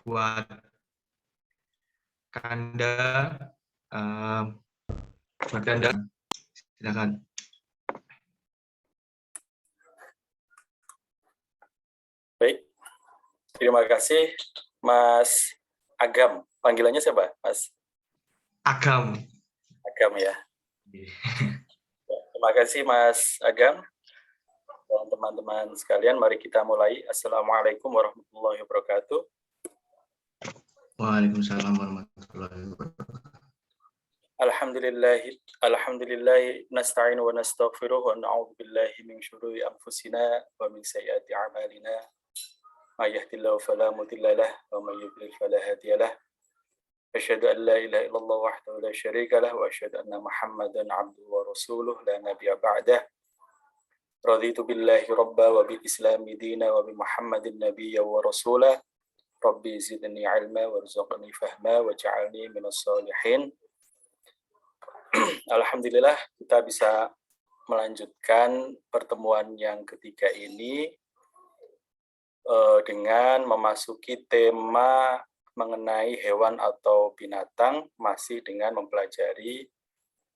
buat Kanda, silakan. Baik, terima kasih Mas Agam. Panggilannya siapa, Mas? Agam. Agam ya. Terima kasih Mas Agam. Dan teman-teman sekalian, mari kita mulai. Assalamualaikum warahmatullahi wabarakatuh. Waalaikumsalam warahmatullahi wabarakatuh. Alhamdulillah nasta'inu wa nastaghfiruh wa na'udzu billahi min syururi anfusina wa min sayyiati a'malina. May yahdihillahu fala mudilla lahu wa may yudlil fala hadiya lahu. Asyhadu an la ilaha illallah wahdahu la syarika lahu wa asyhadu anna Muhammadan 'abduhu wa rasuluh la nabiyya ba'dah. Raditu billahi rabba wa bil islami dina wa bi Muhammadin nabiyya wa rasulah. Rabbi zidni ilma warzuqni fahma waj'alni minas shalihin. Alhamdulillah kita bisa melanjutkan pertemuan yang ketiga ini dengan memasuki tema mengenai hewan atau binatang, masih dengan mempelajari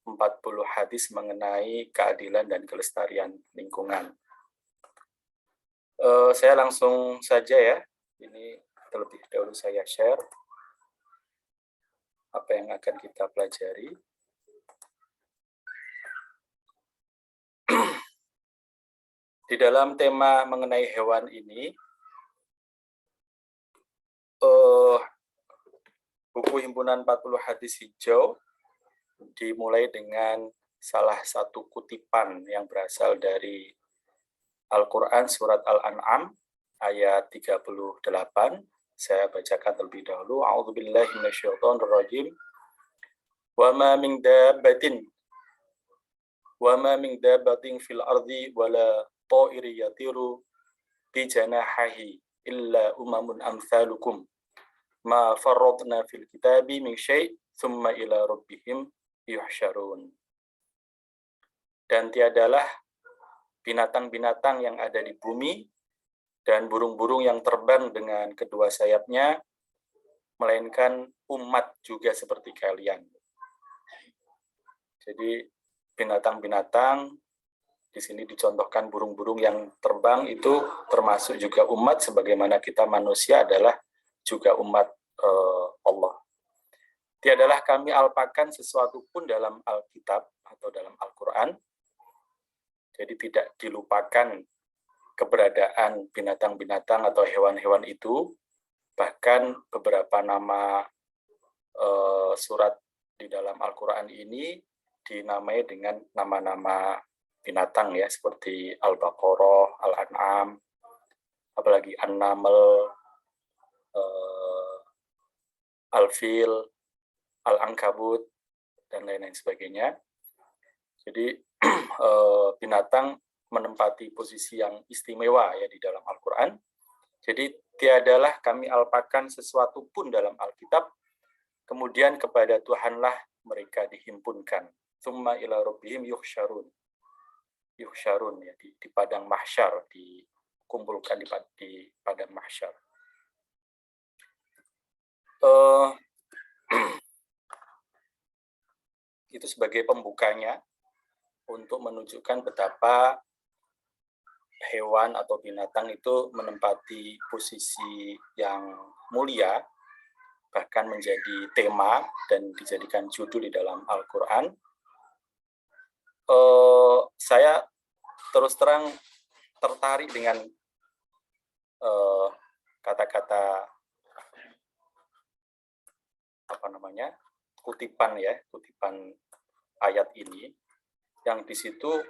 40 hadis mengenai keadilan dan kelestarian lingkungan. Saya langsung saja ya, ini terlebih dahulu saya share apa yang akan kita pelajari. Di dalam tema mengenai hewan ini, buku himpunan 40 hadis hijau dimulai dengan salah satu kutipan yang berasal dari Al-Quran surat Al-An'am ayat 38. Saya bacakan terlebih dahulu. A'udzubillahi minasyaitonirrajim. Wa ma min dabbatin fil ardi wala ta'iri yatiru bi janahihi illa umamun amsalukum ma farradna fil kitabi min syai' thumma ila rabbihim yuhsyarun. Dan tiadalah binatang-binatang yang ada di bumi dan burung-burung yang terbang dengan kedua sayapnya, melainkan umat juga seperti kalian. Jadi binatang-binatang di sini dicontohkan burung-burung yang terbang itu termasuk juga umat, sebagaimana kita manusia adalah juga umat Allah. Tiadalah kami alpakan sesuatu pun dalam Alkitab atau dalam Al-Quran. Jadi tidak dilupakan keberadaan binatang-binatang atau hewan-hewan itu. Bahkan beberapa nama surat di dalam Al-Quran ini dinamai dengan nama-nama binatang ya, seperti Al-Baqarah, Al-An'am, apalagi An-Naml, Al-Fil, Al-Ankabut, dan lain-lain sebagainya. Jadi binatang menempati posisi yang istimewa ya di dalam Al-Quran. Jadi tiadalah kami alpakan sesuatu pun dalam Alkitab, kemudian kepada Tuhanlah mereka dihimpunkan. Tsumma ila rabbihim yuhsyarun. Yuhsyarun ya, di padang mahsyar, dikumpulkan di padang mahsyar. Itu sebagai pembukanya untuk menunjukkan betapa hewan atau binatang itu menempati posisi yang mulia, bahkan menjadi tema dan dijadikan judul di dalam Al-Quran. Saya terus terang tertarik dengan kata-kata kutipan ya, kutipan ayat ini, yang di situ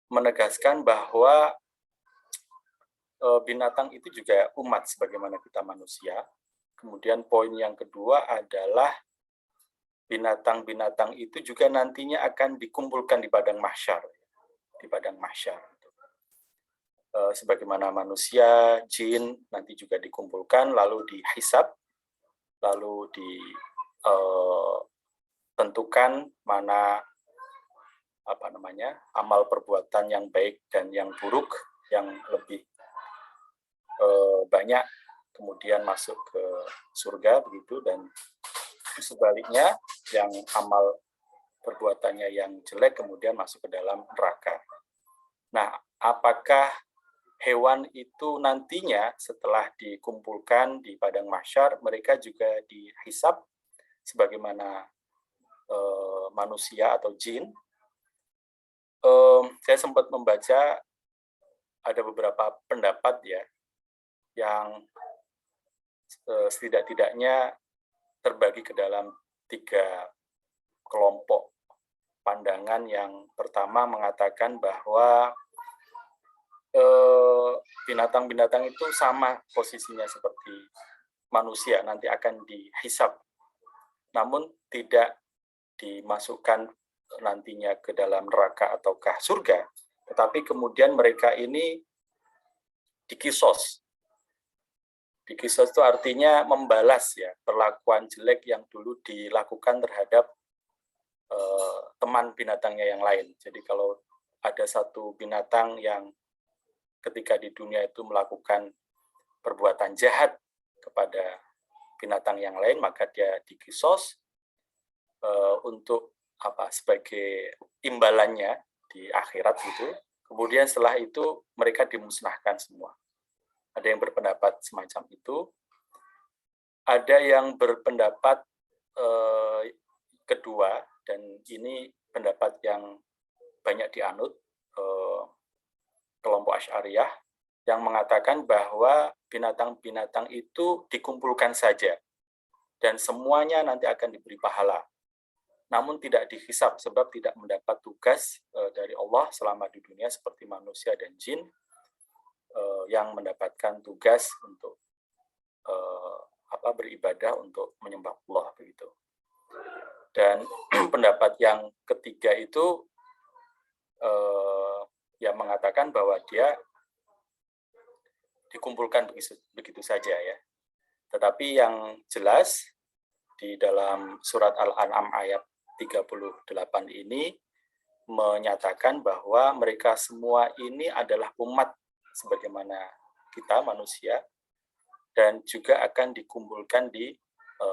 menegaskan bahwa binatang itu juga umat sebagaimana kita manusia. Kemudian poin yang kedua adalah binatang-binatang itu juga nantinya akan dikumpulkan di padang mahsyar, sebagaimana manusia, jin nanti juga dikumpulkan, lalu dihisab, lalu ditentukan mana amal perbuatan yang baik dan yang buruk, yang lebih banyak kemudian masuk ke surga begitu, dan sebaliknya yang amal perbuatannya yang jelek kemudian masuk ke dalam neraka. Nah, apakah hewan itu nantinya setelah dikumpulkan di padang mahsyar mereka juga dihisab sebagaimana manusia atau jin? Saya sempat membaca ada beberapa pendapat ya yang setidak-tidaknya terbagi ke dalam 3 kelompok pandangan. Yang pertama mengatakan bahwa binatang-binatang itu sama posisinya seperti manusia, nanti akan dihisab, namun tidak dimasukkan nantinya ke dalam neraka ataukah surga, tetapi kemudian mereka ini dikisos. Dikisos itu artinya membalas ya perlakuan jelek yang dulu dilakukan terhadap teman binatangnya yang lain. Jadi kalau ada satu binatang yang ketika di dunia itu melakukan perbuatan jahat kepada binatang yang lain, maka dia dikisos untuk sebagai imbalannya di akhirat gitu. Kemudian setelah itu mereka dimusnahkan semua. Ada yang berpendapat semacam itu. Ada yang berpendapat kedua, dan ini pendapat yang banyak dianut kelompok Asy'ariyah, yang mengatakan bahwa binatang-binatang itu dikumpulkan saja dan semuanya nanti akan diberi pahala, namun tidak dihisab sebab tidak mendapat tugas dari Allah selama di dunia seperti manusia dan jin yang mendapatkan tugas untuk beribadah untuk menyembah Allah begitu. Dan pendapat yang ketiga itu yang mengatakan bahwa dia dikumpulkan begitu saja ya. Tetapi yang jelas di dalam surat Al-An'am ayat 38 ini menyatakan bahwa mereka semua ini adalah umat sebagaimana kita manusia dan juga akan dikumpulkan di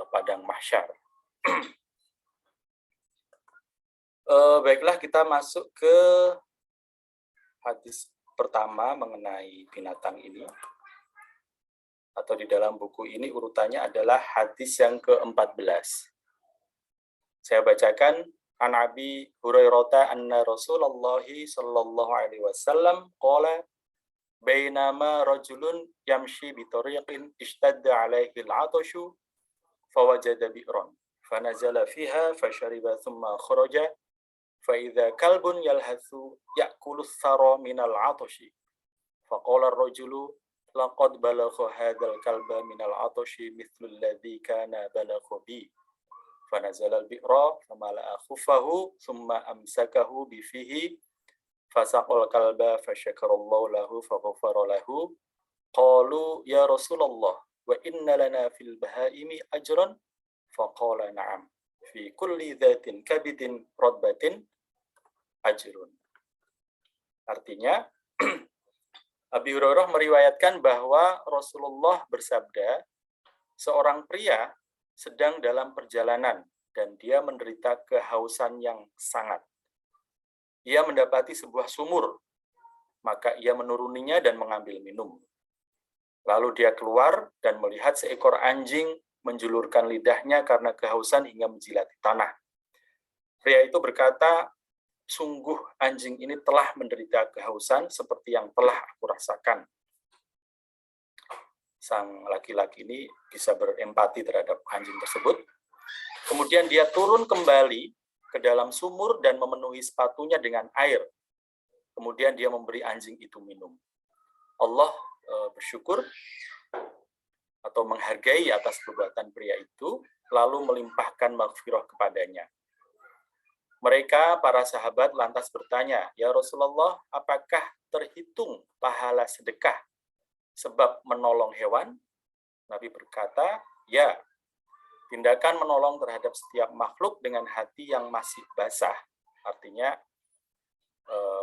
padang mahsyar. Baiklah, kita masuk ke hadis pertama mengenai binatang ini, atau di dalam buku ini urutannya adalah hadis yang ke-14. Saya bacakan. An Abi Hurairah anna Rasulullah sallallahu alaihi wasallam qala bainama rajulun yamshi bi tariqin ishtadda alaihi al-'atashu fawajada bi'ran fanazala fiha fashariba thumma kharaja فإذا كلب يلهث يأكل الثرى من العطش فقال الرجل لقد بلغ هذا الكلب من العطش مثل الذي كان بلغ بي فنزل البئر فملأ خفه ثم أمسكه بفيه فسقى الكلب فشكر الله له فغفر له قالوا يا رسول الله وإن لنا في البهائم أجرا فقال نعم fi kulli dzatin kabidin rotbatin ajrun. Artinya, Abi Hurairah meriwayatkan bahwa Rasulullah bersabda, seorang pria sedang dalam perjalanan dan dia menderita kehausan yang sangat. Ia mendapati sebuah sumur, maka ia menuruninya dan mengambil minum. Lalu dia keluar dan melihat seekor anjing menjulurkan lidahnya karena kehausan hingga menjilati tanah. Pria itu berkata, sungguh anjing ini telah menderita kehausan seperti yang telah aku rasakan. Sang laki-laki ini bisa berempati terhadap anjing tersebut. Kemudian dia turun kembali ke dalam sumur dan memenuhi sepatunya dengan air. Kemudian dia memberi anjing itu minum. Allah bersyukur atau menghargai atas perbuatan pria itu, lalu melimpahkan maghfirah kepadanya. Mereka, para sahabat, lantas bertanya, ya Rasulullah, apakah terhitung pahala sedekah sebab menolong hewan? Nabi berkata, ya, tindakan menolong terhadap setiap makhluk dengan hati yang masih basah, artinya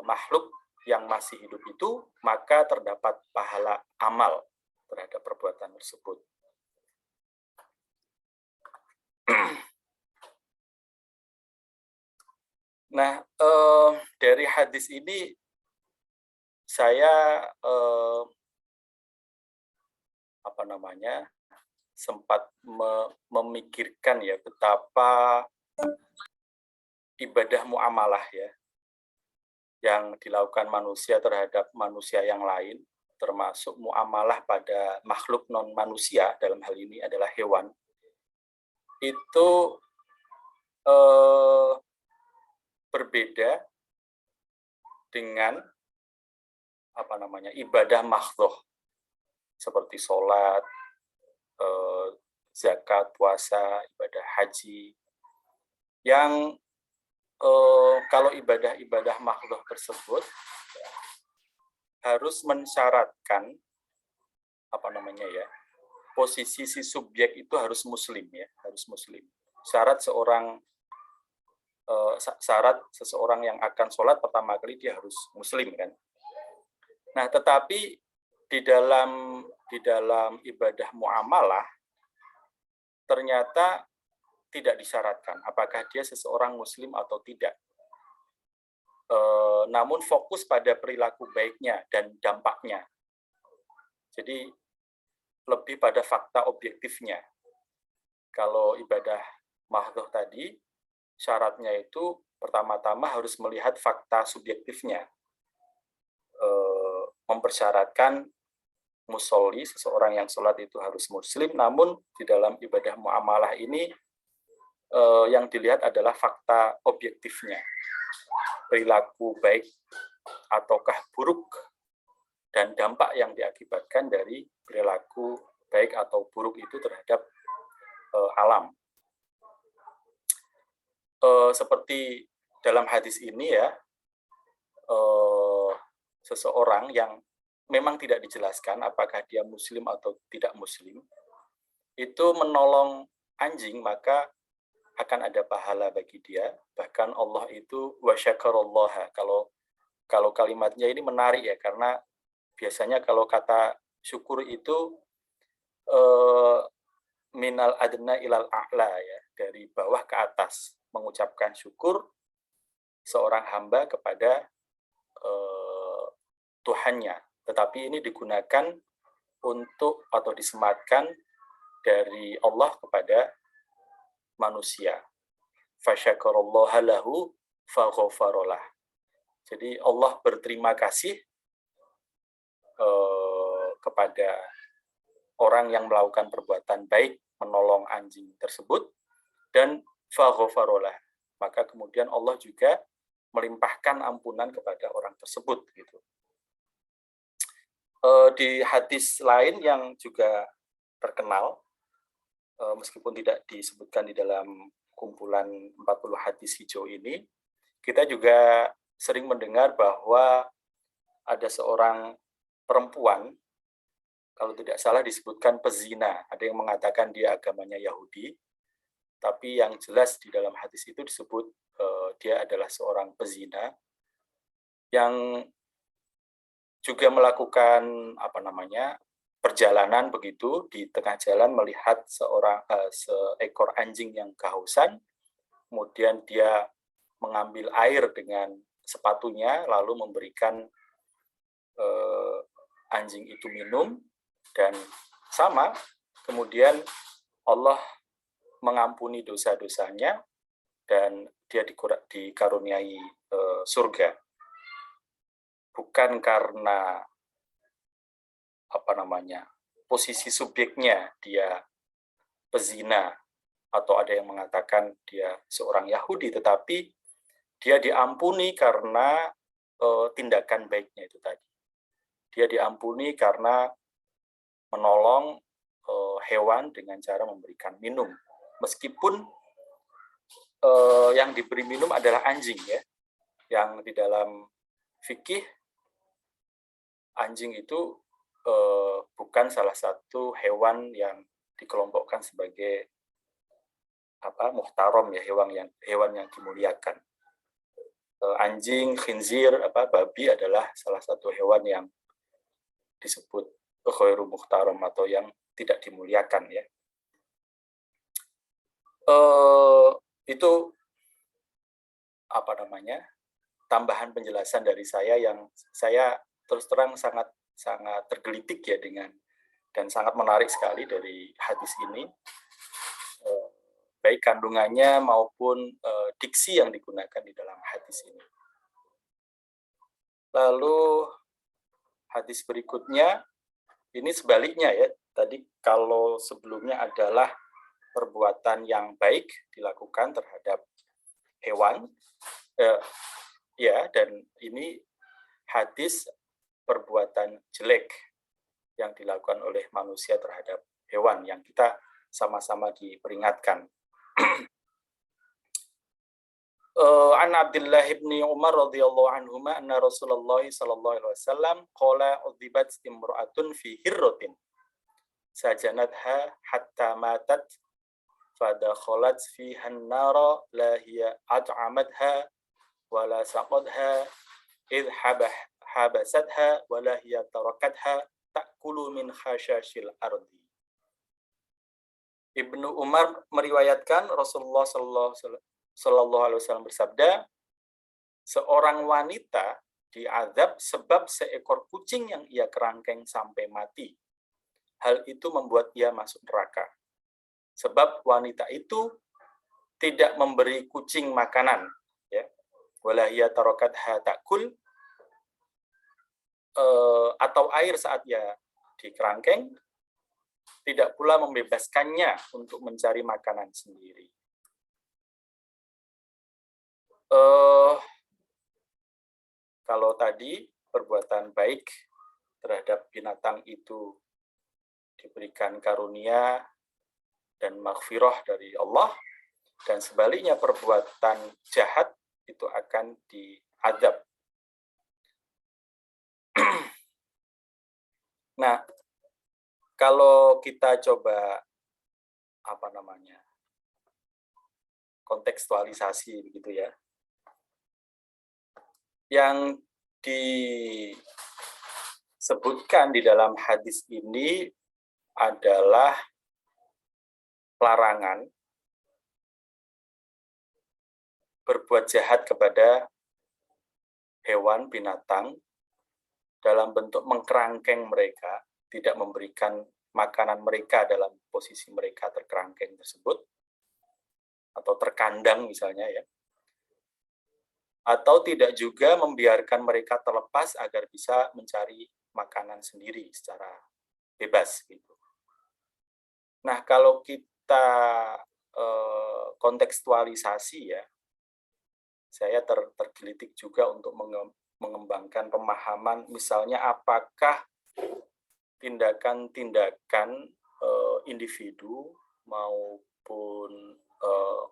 makhluk yang masih hidup itu, maka terdapat pahala amal. terhadap perbuatan tersebut. Nah, dari hadis ini saya sempat memikirkan ya betapa ibadah muamalah ya yang dilakukan manusia terhadap manusia yang lain, termasuk muamalah pada makhluk non manusia, dalam hal ini adalah hewan, itu berbeda dengan ibadah makhluk seperti sholat, zakat, puasa, ibadah haji, yang kalau ibadah-ibadah makhluk tersebut harus mensyaratkan posisi si subjek itu harus muslim ya, harus muslim. Syarat seseorang yang akan sholat pertama kali dia harus muslim kan. Nah, tetapi di dalam ibadah muamalah ternyata tidak disyaratkan apakah dia seseorang muslim atau tidak. Namun fokus pada perilaku baiknya dan dampaknya. Jadi lebih pada fakta objektifnya. Kalau ibadah makhluk tadi, syaratnya itu pertama-tama harus melihat fakta subjektifnya. Mempersyaratkan musolli, seseorang yang sholat itu harus muslim, namun di dalam ibadah muamalah ini yang dilihat adalah fakta objektifnya. Perilaku baik ataukah buruk, dan dampak yang diakibatkan dari perilaku baik atau buruk itu terhadap alam. Seperti dalam hadis ini ya, seseorang yang memang tidak dijelaskan apakah dia muslim atau tidak muslim, itu menolong anjing, maka akan ada pahala bagi dia. Bahkan Allah itu wasyakarallaha. Kalau kalimatnya ini menarik ya, karena biasanya kalau kata syukur itu minal adna ilal a'la ya, dari bawah ke atas, mengucapkan syukur seorang hamba kepada Tuhannya. Tetapi ini digunakan untuk atau disematkan dari Allah kepada manusia. Fasyakarallaha lahu faghafaralah. Jadi Allah berterima kasih kepada orang yang melakukan perbuatan baik, menolong anjing tersebut, dan faghafaralah. Maka kemudian Allah juga melimpahkan ampunan kepada orang tersebut gitu. Di hadis lain yang juga terkenal, meskipun tidak disebutkan di dalam kumpulan 40 hadis hijau ini, kita juga sering mendengar bahwa ada seorang perempuan, kalau tidak salah disebutkan pezina. Ada yang mengatakan dia agamanya Yahudi, tapi yang jelas di dalam hadis itu disebut dia adalah seorang pezina yang juga melakukan perjalanan begitu, di tengah jalan melihat seekor anjing yang kehausan, kemudian dia mengambil air dengan sepatunya lalu memberikan anjing itu minum, dan sama kemudian Allah mengampuni dosa-dosanya dan dia dikaruniai surga. Bukan karena posisi subjeknya dia pezina, atau ada yang mengatakan dia seorang Yahudi, tetapi dia diampuni karena tindakan baiknya itu tadi. Dia diampuni karena menolong hewan dengan cara memberikan minum, meskipun yang diberi minum adalah anjing ya. Yang di dalam fikih anjing itu bukan salah satu hewan yang dikelompokkan sebagai muhtaram ya, hewan yang dimuliakan. Anjing, khinzir, babi adalah salah satu hewan yang disebut ghairu muhtaram atau yang tidak dimuliakan ya. Itu apa namanya? Tambahan penjelasan dari saya yang saya terus terang sangat tergelitik ya dengan dan sangat menarik sekali dari hadis ini, baik kandungannya maupun diksi yang digunakan di dalam hadis ini. Lalu hadis berikutnya ini sebaliknya ya. Tadi kalau sebelumnya adalah perbuatan yang baik dilakukan terhadap hewan, ya, dan ini hadis perbuatan jelek yang dilakukan oleh manusia terhadap hewan yang kita sama-sama diperingatkan. An Abdullah bin Umar radhiyallahu anhuma anna Rasulullah sallallahu alaihi wasallam qala udzibat imra'atun fi hirratin sajanatha hatta matat fadakhalat fiha an-nara la hiya at'amatha wa la saqadha idh habasatha wa la hiya tarakatha ta'kulu min khashashil ardi. Ibnu Umar meriwayatkan Rasulullah sallallahu alaihi wasallam bersabda, seorang wanita diazab sebab seekor kucing yang ia kerangkeng sampai mati. Hal itu membuat ia masuk neraka. Sebab wanita itu tidak memberi kucing makanan, ya. Wala hiya tarakatha ta'kul, atau air saat ia dikerangkeng, tidak pula membebaskannya untuk mencari makanan sendiri. Kalau tadi perbuatan baik terhadap binatang itu diberikan karunia dan maghfirah dari Allah, dan sebaliknya perbuatan jahat itu akan diazab. Nah, kalau kita coba kontekstualisasi begitu ya, yang disebutkan di dalam hadis ini adalah larangan berbuat jahat kepada hewan, binatang, dalam bentuk mengkerangkeng mereka, tidak memberikan makanan mereka dalam posisi mereka terkerangkeng tersebut, atau terkandang misalnya ya, atau tidak juga membiarkan mereka terlepas agar bisa mencari makanan sendiri secara bebas gitu. Nah, kalau kita kontekstualisasi ya, saya tergelitik juga untuk mengembangkan pemahaman, misalnya apakah tindakan-tindakan individu maupun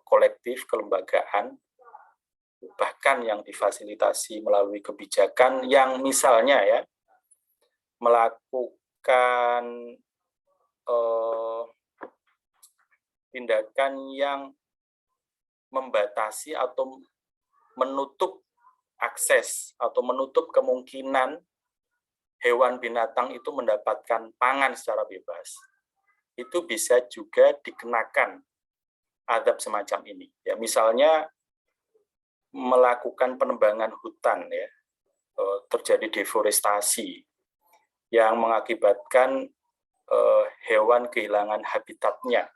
kolektif kelembagaan, bahkan yang difasilitasi melalui kebijakan yang misalnya ya melakukan tindakan yang membatasi atau menutup akses atau menutup kemungkinan hewan binatang itu mendapatkan pangan secara bebas, itu bisa juga dikenakan azab semacam ini. Ya, misalnya melakukan penebangan hutan ya, terjadi deforestasi yang mengakibatkan hewan kehilangan habitatnya,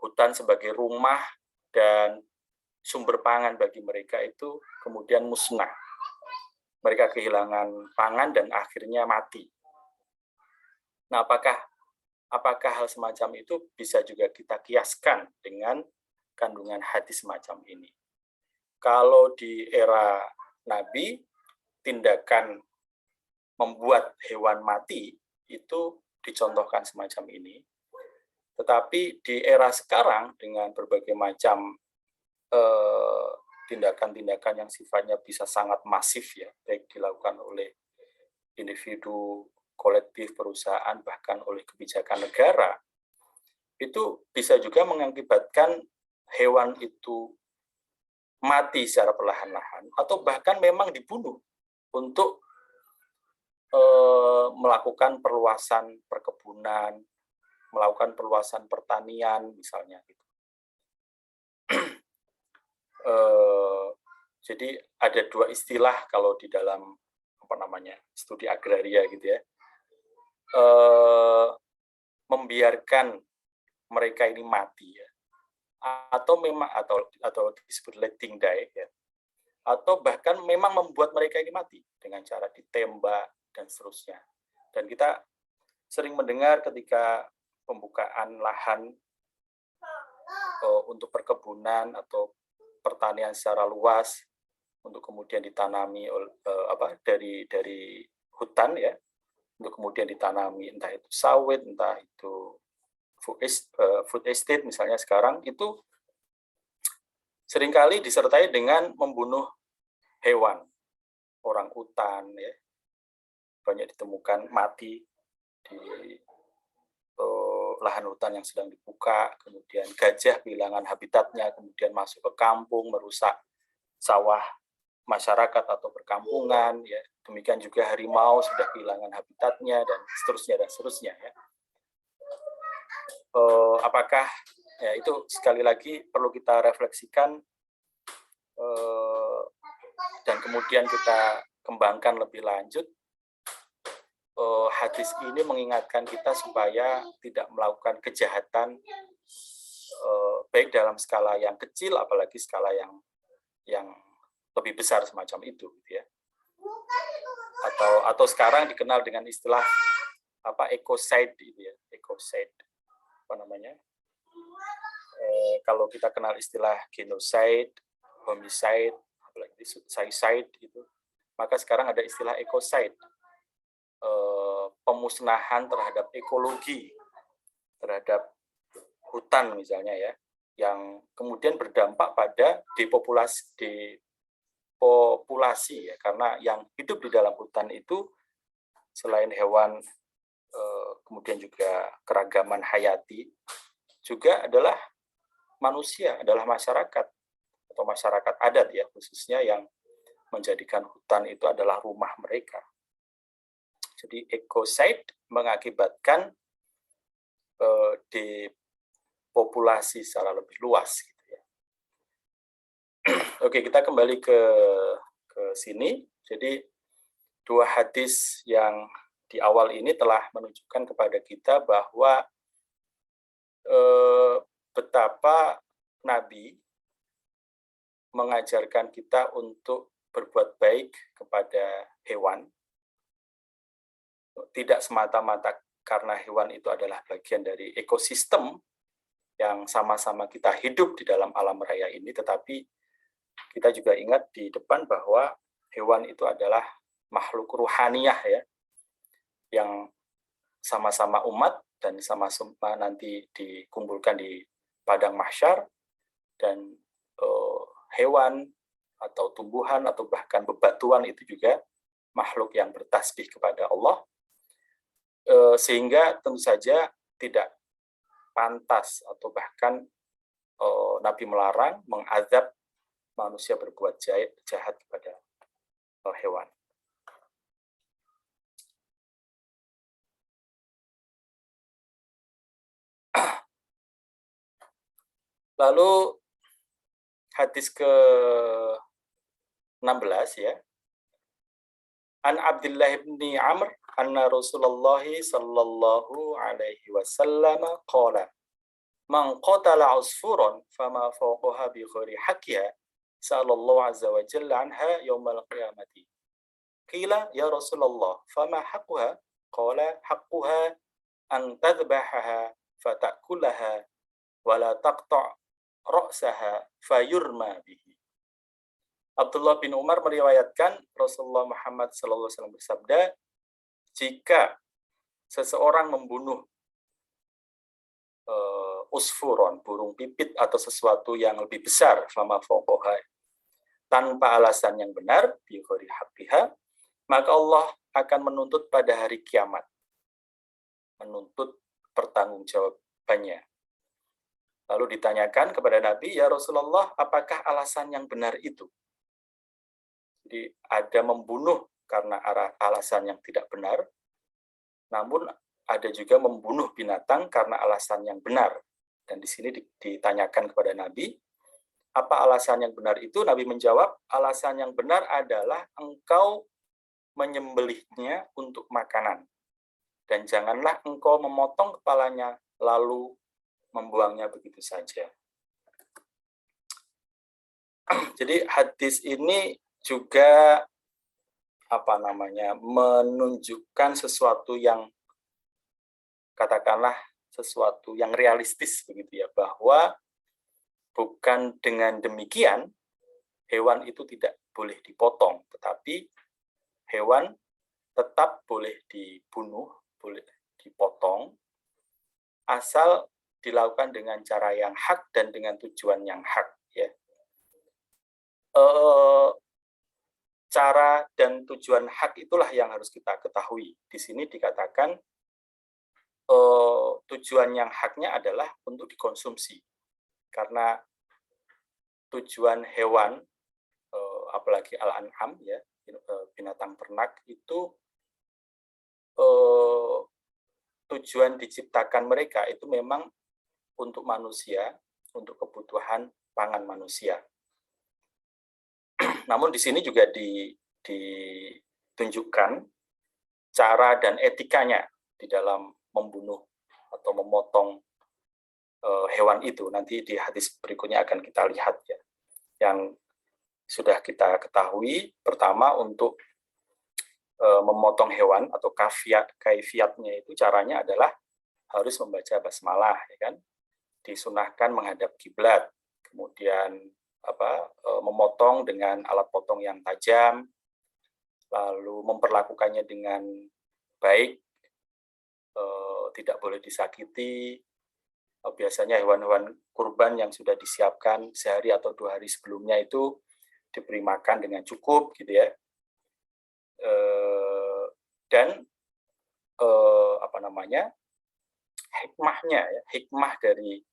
hutan sebagai rumah dan sumber pangan bagi mereka itu kemudian musnah. Mereka kehilangan pangan dan akhirnya mati. Nah, apakah hal semacam itu bisa juga kita kiaskan dengan kandungan hadis semacam ini? Kalau di era Nabi, tindakan membuat hewan mati itu dicontohkan semacam ini. Tetapi di era sekarang dengan berbagai macam tindakan-tindakan yang sifatnya bisa sangat masif ya, baik dilakukan oleh individu, kolektif, perusahaan, bahkan oleh kebijakan negara, itu bisa juga mengakibatkan hewan itu mati secara perlahan-lahan atau bahkan memang dibunuh untuk melakukan perluasan perkebunan, melakukan perluasan pertanian misalnya gitu. Jadi ada dua istilah kalau di dalam studi agraria gitu ya. Membiarkan mereka ini mati ya. Atau memang atau disebut letting die ya. Atau bahkan memang membuat mereka ini mati dengan cara ditembak dan seterusnya. Dan kita sering mendengar ketika pembukaan lahan untuk perkebunan atau pertanian secara luas untuk kemudian ditanami dari hutan ya, untuk kemudian ditanami entah itu sawit, entah itu food estate misalnya sekarang, itu seringkali disertai dengan membunuh hewan, orang utan ya, banyak ditemukan mati di lahan hutan yang sedang dibuka, kemudian gajah kehilangan habitatnya, kemudian masuk ke kampung, merusak sawah masyarakat atau perkampungan, ya. Demikian juga harimau sudah kehilangan habitatnya dan seterusnya ya. Apakah ya itu sekali lagi perlu kita refleksikan dan kemudian kita kembangkan lebih lanjut. Hadis ini mengingatkan kita supaya tidak melakukan kejahatan baik dalam skala yang kecil apalagi skala yang lebih besar semacam itu gitu ya. Atau sekarang dikenal dengan istilah ecocide gitu ya, ecocide. Kalau kita kenal istilah genocide, homicide, apalagi suicide itu, maka sekarang ada istilah ecocide. Pemusnahan terhadap ekologi, terhadap hutan misalnya ya, yang kemudian berdampak pada depopulasi ya, karena yang hidup di dalam hutan itu selain hewan, kemudian juga keragaman hayati, juga adalah manusia, adalah masyarakat atau masyarakat adat ya, khususnya yang menjadikan hutan itu adalah rumah mereka. Jadi ecocide mengakibatkan depopulasi secara lebih luas gitu ya. Oke, kita kembali ke sini. Jadi dua hadis yang di awal ini telah menunjukkan kepada kita bahwa betapa Nabi mengajarkan kita untuk berbuat baik kepada hewan, tidak semata-mata karena hewan itu adalah bagian dari ekosistem yang sama-sama kita hidup di dalam alam raya ini, tetapi kita juga ingat di depan bahwa hewan itu adalah makhluk ruhaniyah ya, yang sama-sama umat dan sama-sama nanti dikumpulkan di padang mahsyar, dan hewan atau tumbuhan atau bahkan bebatuan itu juga makhluk yang bertasbih kepada Allah, sehingga tentu saja tidak pantas atau bahkan Nabi melarang mengazab manusia berbuat jahat kepada hewan. Lalu hadis ke-16 ya. An Abdullah bin Amr anna Rasulullah sallallahu alaihi wasallam qala man qatala usfuran fama fawqaha bi ghairi haqqiha sallallahu azza wa jalla anha yaumal qiyamati. Qila ya Rasulullah fama haqquha? Qala haqquha an tadhbahaha fatakulaha wa la taqta' ra'saha fayurma bihi. Abdullah bin Umar meriwayatkan Rasulullah Muhammad SAW bersabda, jika seseorang membunuh usfuron, burung pipit atau sesuatu yang lebih besar, fama fawqaha, tanpa alasan yang benar, bi ghairi haqqiha, maka Allah akan menuntut pada hari kiamat, menuntut pertanggungjawabannya. Lalu ditanyakan kepada Nabi, ya Rasulullah, apakah alasan yang benar itu? Jadi ada membunuh karena alasan yang tidak benar, namun ada juga membunuh binatang karena alasan yang benar. Dan di sini ditanyakan kepada Nabi, apa alasan yang benar itu? Nabi menjawab, alasan yang benar adalah engkau menyembelihnya untuk makanan. Dan janganlah engkau memotong kepalanya lalu membuangnya begitu saja. Jadi hadis ini juga menunjukkan sesuatu yang katakanlah sesuatu yang realistis begitu ya, bahwa bukan dengan demikian hewan itu tidak boleh dipotong, tetapi hewan tetap boleh dibunuh, boleh dipotong, asal dilakukan dengan cara yang hak dan dengan tujuan yang hak. Ya. Cara dan tujuan hak itulah yang harus kita ketahui. Di sini dikatakan tujuan yang haknya adalah untuk dikonsumsi. Karena tujuan hewan, apalagi al-an'am, ya, binatang ternak, itu tujuan diciptakan mereka itu memang untuk manusia, untuk kebutuhan pangan manusia. Namun di sini juga ditunjukkan cara dan etikanya di dalam membunuh atau memotong hewan itu. Nanti di hadis berikutnya akan kita lihat ya. Yang sudah kita ketahui, pertama untuk memotong hewan atau kaifiatnya itu caranya adalah harus membaca basmalah, ya kan? Disunahkan menghadap kiblat, kemudian memotong dengan alat potong yang tajam, lalu memperlakukannya dengan baik, tidak boleh disakiti. Biasanya hewan-hewan kurban yang sudah disiapkan sehari atau 2 hari sebelumnya itu diberi makan dengan cukup, gitu ya. Dan hikmahnya, ya, hikmah dari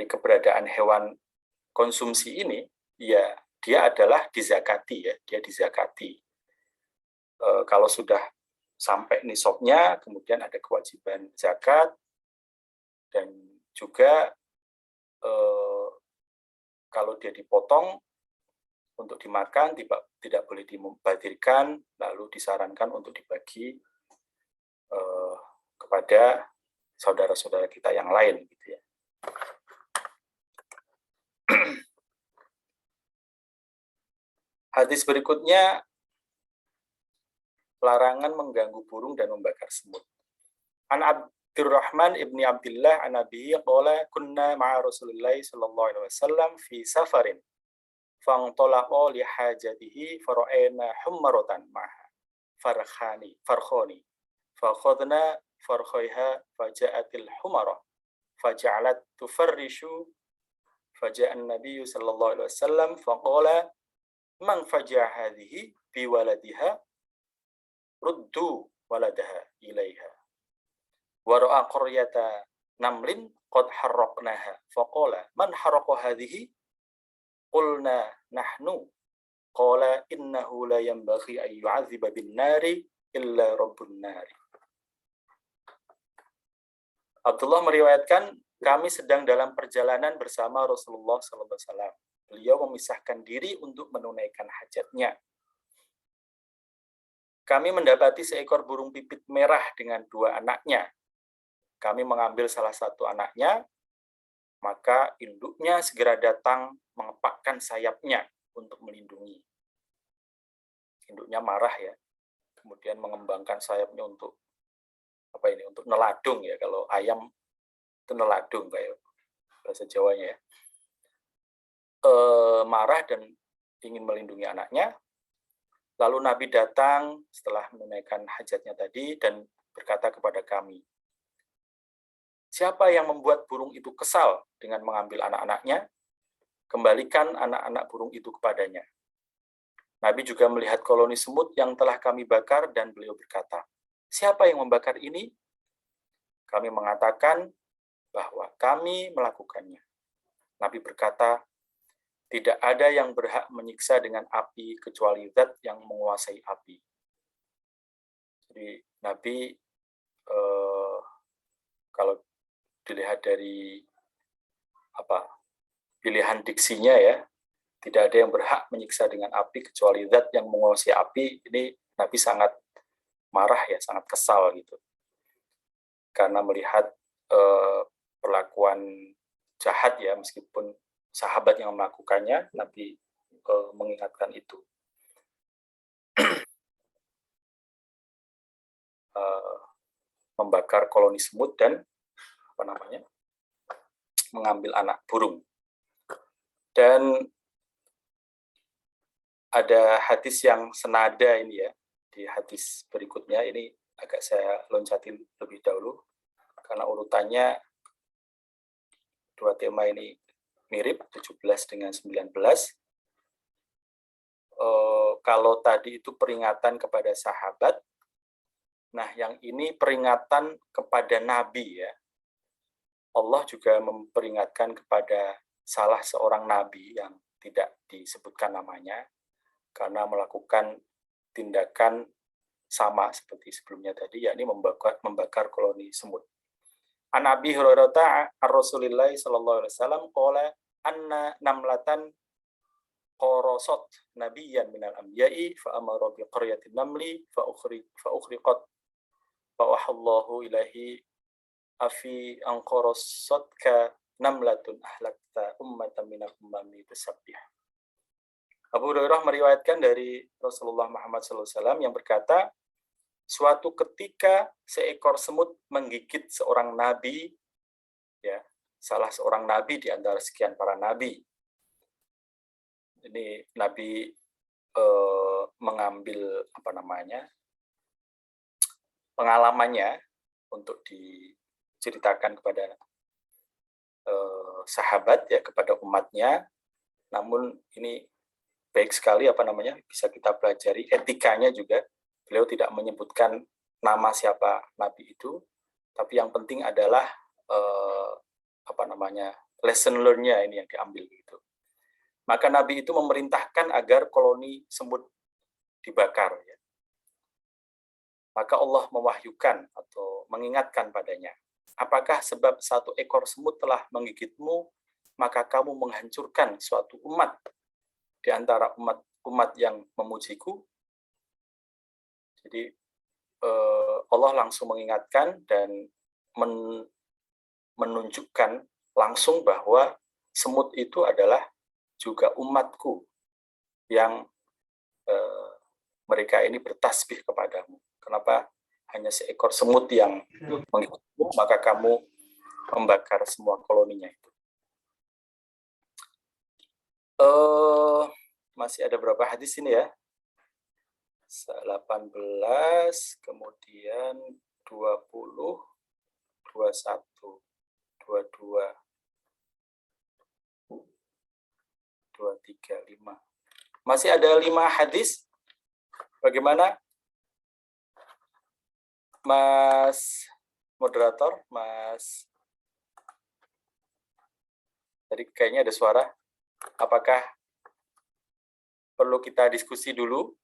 keberadaan hewan konsumsi ini, ya dia adalah dizakati, ya, dia dizakati. Kalau sudah sampai nisabnya, kemudian ada kewajiban zakat, dan juga kalau dia dipotong untuk dimakan tidak boleh dimubadirkan, lalu disarankan untuk dibagi kepada saudara-saudara kita yang lain, gitu ya. Hadis berikutnya, larangan mengganggu burung dan membakar semut. An Abdurrahman ibni Abdillah an Nabi qala kunna ma'a Rasulillah sallallahu alaihi wasallam fi safarin fantalaqa li hajatihi fara'ayna hummaratan ma'a farkhani fakhadna farkhaiha faja'atil humara faja'alat tufarrishu faja'an Nabi sallallahu alaihi wasallam faqala man faja'a hadhihi bi waladiha ruddu waladaha ilaiha wa ra'a qaryata namlin qad harraqnaha faqala man harraqa hadhihi qulna nahnu qala innahu la yanbaghi an yu'adziba bin nari illa rabbun nari. Abdullah meriwayatkan, kami sedang dalam perjalanan bersama Rasulullah SAW. Beliau memisahkan diri untuk menunaikan hajatnya. Kami mendapati seekor burung pipit merah dengan 2 anaknya. Kami mengambil salah satu anaknya, maka induknya segera datang mengepakkan sayapnya untuk melindungi. Induknya marah ya, kemudian mengembangkan sayapnya untuk untuk neladung ya, kalau ayam itu neladung kayak bahasa Jawanya ya. Marah dan ingin melindungi anaknya. Lalu Nabi datang setelah menunaikan hajatnya tadi dan berkata kepada kami, siapa yang membuat burung itu kesal dengan mengambil anak-anaknya, kembalikan anak-anak burung itu kepadanya. Nabi juga melihat koloni semut yang telah kami bakar dan beliau berkata, siapa yang membakar ini? Kami mengatakan bahwa kami melakukannya. Nabi berkata, tidak ada yang berhak menyiksa dengan api kecuali zat yang menguasai api. Jadi Nabi kalau dilihat dari pilihan diksinya ya, tidak ada yang berhak menyiksa dengan api kecuali zat yang menguasai api. Ini Nabi sangat marah ya, sangat kesal gitu. Karena melihat perlakuan jahat ya, meskipun sahabat yang melakukannya, Nabi mengingatkan itu. Membakar koloni semut dan mengambil anak burung. Dan ada hadis yang senada ini ya, di hadis berikutnya. Ini agak saya loncatin lebih dahulu karena urutannya dua tema ini mirip, 17 dengan 19. Kalau tadi itu peringatan kepada sahabat, nah yang ini peringatan kepada Nabi ya. Allah juga memperingatkan kepada salah seorang Nabi yang tidak disebutkan namanya, karena melakukan tindakan sama seperti sebelumnya tadi, yakni membakar koloni semut. An Abi Hurairah ar-Rasulillah sallallahu alaihi wasallam qala anna namlatan qarasat nabiyyan minal anbiya'i fa amara bi qaryatin namli fa ukhriqat fa wahallahu ilahi afi an qarasatka namlatun ahlakta ummatan minal ummami tusabbih. Abu Hurairah meriwayatkan dari Rasulullah Muhammad SAW yang berkata, suatu ketika seekor semut menggigit seorang nabi, ya, salah seorang nabi di antara sekian para nabi. Ini Nabi mengambil pengalamannya untuk diceritakan kepada sahabat ya, kepada umatnya. Namun ini baik sekali bisa kita pelajari etikanya juga. Beliau tidak menyebutkan nama siapa nabi itu, tapi yang penting adalah lesson learn-nya ini yang diambil gitu. Maka Nabi itu memerintahkan agar koloni semut dibakar ya. Maka Allah mewahyukan atau mengingatkan padanya, apakah sebab satu ekor semut telah menggigitmu, maka kamu menghancurkan suatu umat di antara umat yang memujiku? Jadi Allah langsung mengingatkan dan menunjukkan langsung bahwa semut itu adalah juga umatku yang mereka ini bertasbih kepadamu. Kenapa hanya seekor semut yang menggigitmu, maka kamu membakar semua koloninya itu. Masih ada berapa hadis ini ya? 18, kemudian 20, 21, 22, 23, 5. Masih ada 5 hadis. Bagaimana? Mas moderator, Mas. Tadi kayaknya ada suara. Apakah perlu kita diskusi dulu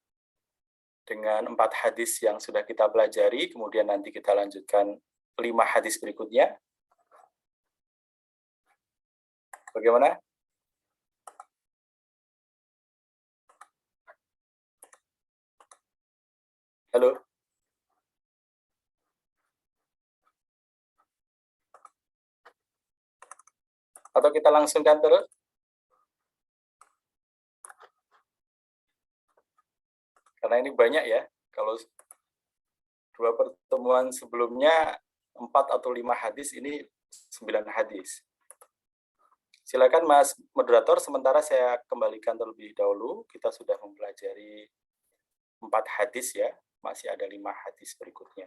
dengan 4 hadis yang sudah kita pelajari, kemudian nanti kita lanjutkan 5 hadis berikutnya? Bagaimana? Halo? Atau kita langsungkan terus? Karena ini banyak ya. Kalau 2 pertemuan sebelumnya 4 atau 5 hadis, ini 9 hadis. Silakan Mas moderator, sementara saya kembalikan terlebih dahulu. Kita sudah mempelajari 4 hadis ya. Masih ada 5 hadis berikutnya.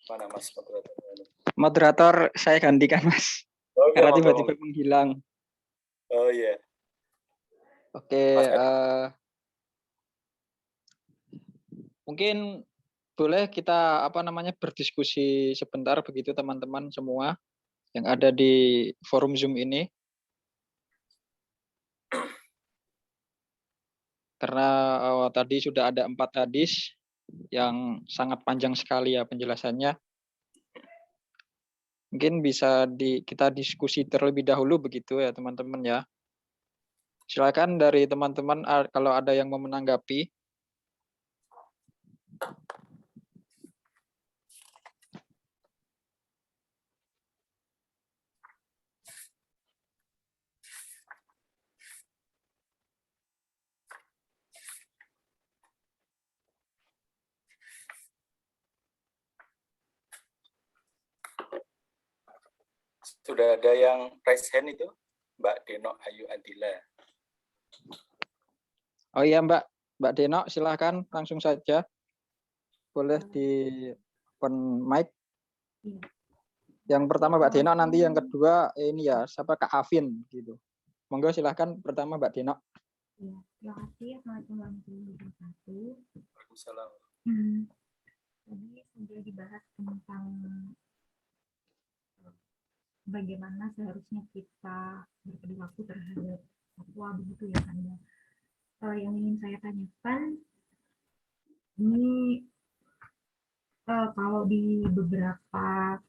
Mana Mas moderator? Moderator saya gantikan Mas. Oke, Karena tiba-tiba menghilang. Oh iya. Oke, mungkin boleh kita berdiskusi sebentar begitu teman-teman semua yang ada di forum Zoom ini. karena tadi sudah ada 4 hadis yang sangat panjang sekali ya penjelasannya. Mungkin bisa kita diskusi terlebih dahulu begitu ya teman-teman ya. Silakan dari teman-teman kalau ada yang mau menanggapi. Sudah ada yang raise hand itu, Mbak Deno Ayu Adila. Oh iya Mbak Deno, silahkan langsung saja. Boleh di open mic. Yang pertama Mbak Deno, nanti yang kedua ini ya, siapa Kak Afin gitu. Monggo silahkan pertama Mbak Deno. Ya, terima kasih. Assalamualaikum warahmatullahi wabarakatuh. Waalaikumsalam. Tadi sudah dibahas tentang bagaimana seharusnya kita berperilaku terhadap fatwa begitu ya kan ya. Yang ingin saya tanyakan ini kalau di beberapa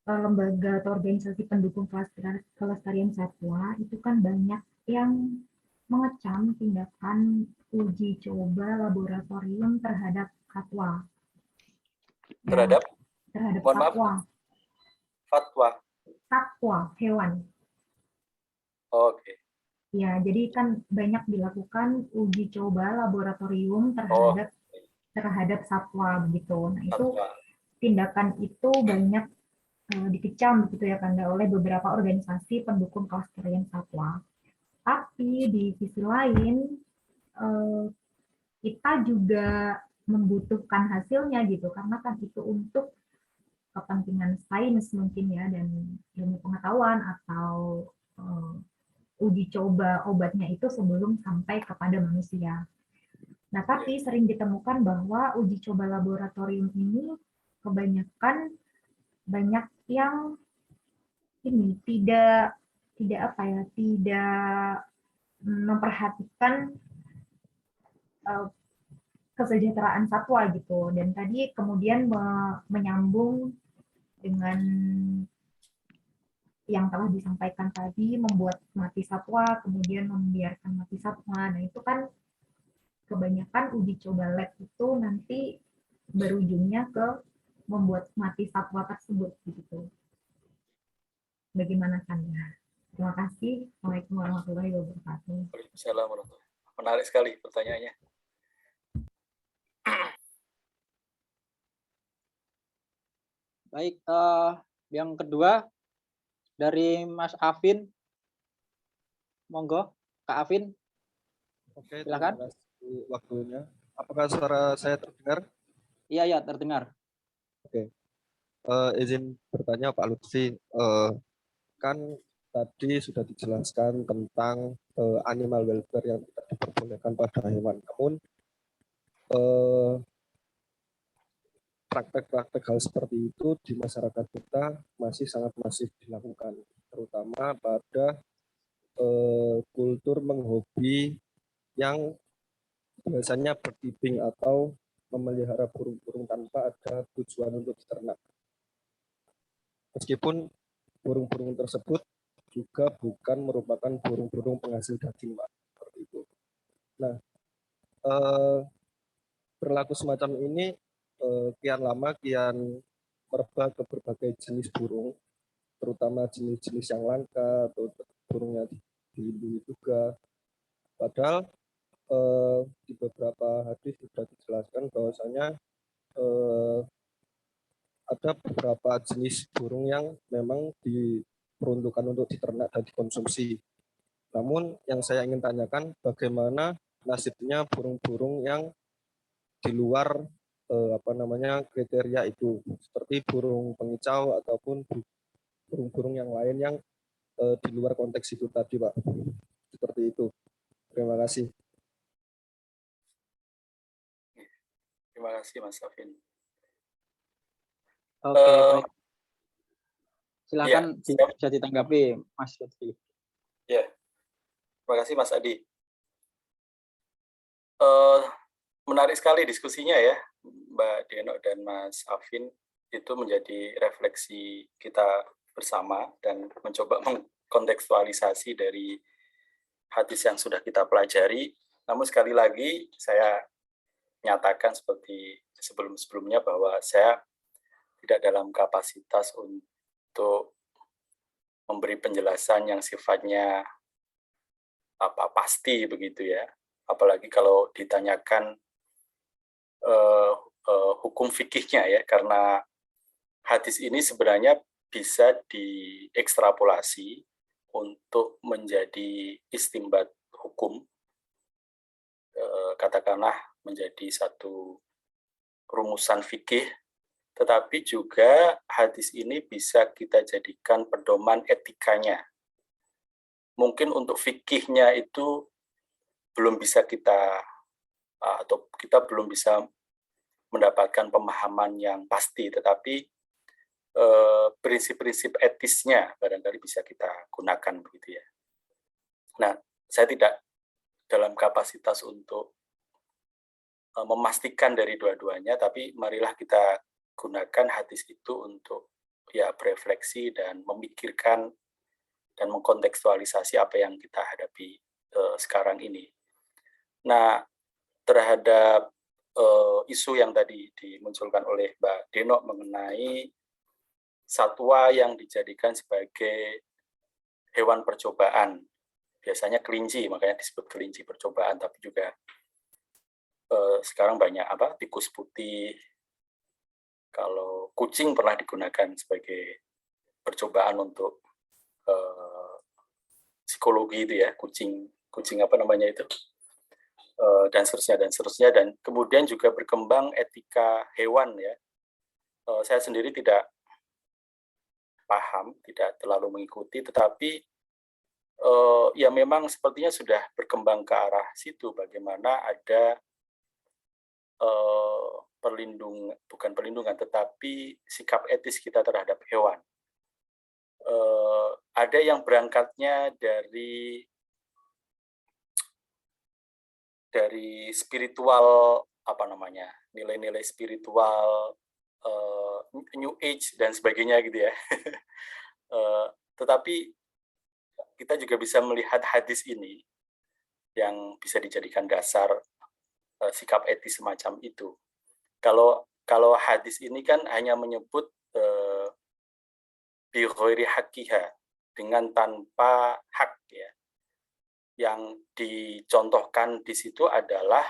lembaga atau organisasi pendukung kelestarian satwa itu kan banyak yang mengecam tindakan uji coba laboratorium terhadap satwa. Terhadap satwa. Fatwa. Satwa, hewan. Oke. Ya, jadi kan banyak dilakukan uji coba laboratorium terhadap satwa begitu. Nah, itu tindakan itu banyak dikecam begitu ya kan oleh beberapa organisasi pendukung kelestarian satwa. Tapi di sisi lain kita juga membutuhkan hasilnya gitu karena kan itu untuk kepentingan sains mungkin ya dan ilmu pengetahuan atau uji coba obatnya itu sebelum sampai kepada manusia. Nah, tapi sering ditemukan bahwa uji coba laboratorium ini kebanyakan banyak yang ini tidak memperhatikan kesejahteraan satwa gitu. Dan tadi kemudian menyambung dengan yang telah disampaikan tadi, membuat mati satwa, kemudian membiarkan mati satwa. Nah, itu kan kebanyakan uji coba lab itu nanti berujungnya ke membuat mati satwa tersebut gitu. Bagaimana kan ya? Terima kasih. Assalamualaikum warahmatullahi wabarakatuh. Waalaikumsalam warahmatullahi wabarakatuh. Menarik sekali pertanyaannya. Baik, yang kedua dari Mas Afin. Monggo, Kak Afin. Oke, silakan. Terima kasih waktunya. Apakah suara saya terdengar? Iya, terdengar. Oke. Izin bertanya Pak Lutfi, kan tadi sudah dijelaskan tentang animal welfare yang tidak diperbolehkan pada hewan. Namun praktek-praktek hal seperti itu di masyarakat kita masih sangat masif dilakukan, terutama pada kultur menghobi yang biasanya bertiping atau memelihara burung-burung tanpa ada tujuan untuk diternak. Meskipun burung-burung tersebut juga bukan merupakan burung-burung penghasil daging, Pak. Seperti itu. Nah, berlaku semacam ini kian lama kian merebak ke berbagai jenis burung, terutama jenis-jenis yang langka atau burungnya dilindungi juga. Padahal di beberapa hadis sudah dijelaskan bahwasanya ada beberapa jenis burung yang memang diperuntukkan untuk diternak dan dikonsumsi. Namun yang saya ingin tanyakan bagaimana nasibnya burung-burung yang di luar kriteria itu, seperti burung pengicau ataupun burung-burung yang lain yang di luar konteks itu tadi, Pak. Seperti itu. Terima kasih. Terima kasih Mas Afin. Oke, baik. Silakan Ya, bisa ditanggapi Mas Lutfi. Ya, terima kasih Mas Adi. Menarik sekali diskusinya ya, Mbak Deno dan Mas Afin. Itu menjadi refleksi kita bersama dan mencoba mengkontekstualisasi dari hadis yang sudah kita pelajari. Namun sekali lagi saya nyatakan seperti sebelum-sebelumnya bahwa saya tidak dalam kapasitas untuk memberi penjelasan yang sifatnya pasti begitu ya. Apalagi kalau ditanyakan hukum fikihnya ya, karena hadis ini sebenarnya bisa diekstrapolasi untuk menjadi istimbat hukum, katakanlah menjadi satu rumusan fikih, tetapi juga hadis ini bisa kita jadikan pedoman etikanya. Mungkin untuk fikihnya itu belum bisa kita atau kita belum bisa mendapatkan pemahaman yang pasti, tetapi prinsip-prinsip etisnya barangkali bisa kita gunakan begitu ya. Nah, saya tidak dalam kapasitas untuk memastikan dari dua-duanya, tapi marilah kita gunakan hadis itu untuk ya berefleksi dan memikirkan dan mengkontekstualisasi apa yang kita hadapi sekarang ini. Nah, terhadap isu yang tadi dimunculkan oleh Mbak Deno mengenai satwa yang dijadikan sebagai hewan percobaan, biasanya kelinci, makanya disebut kelinci percobaan, tapi juga sekarang banyak tikus putih. Kalau kucing pernah digunakan sebagai percobaan untuk psikologi itu ya, kucing apa namanya itu, dan seterusnya, dan kemudian juga berkembang etika hewan ya. Saya sendiri tidak paham, tidak terlalu mengikuti, tetapi ya memang sepertinya sudah berkembang ke arah situ, bagaimana ada bukan perlindungan, tetapi sikap etis kita terhadap hewan. Ada yang berangkatnya dari spiritual, nilai-nilai spiritual, New Age dan sebagainya gitu ya. Tetapi kita juga bisa melihat hadis ini yang bisa dijadikan dasar sikap etis semacam itu. Kalau hadis ini kan hanya menyebut bi ghairi haqqiha, dengan tanpa hak ya. Yang dicontohkan di situ adalah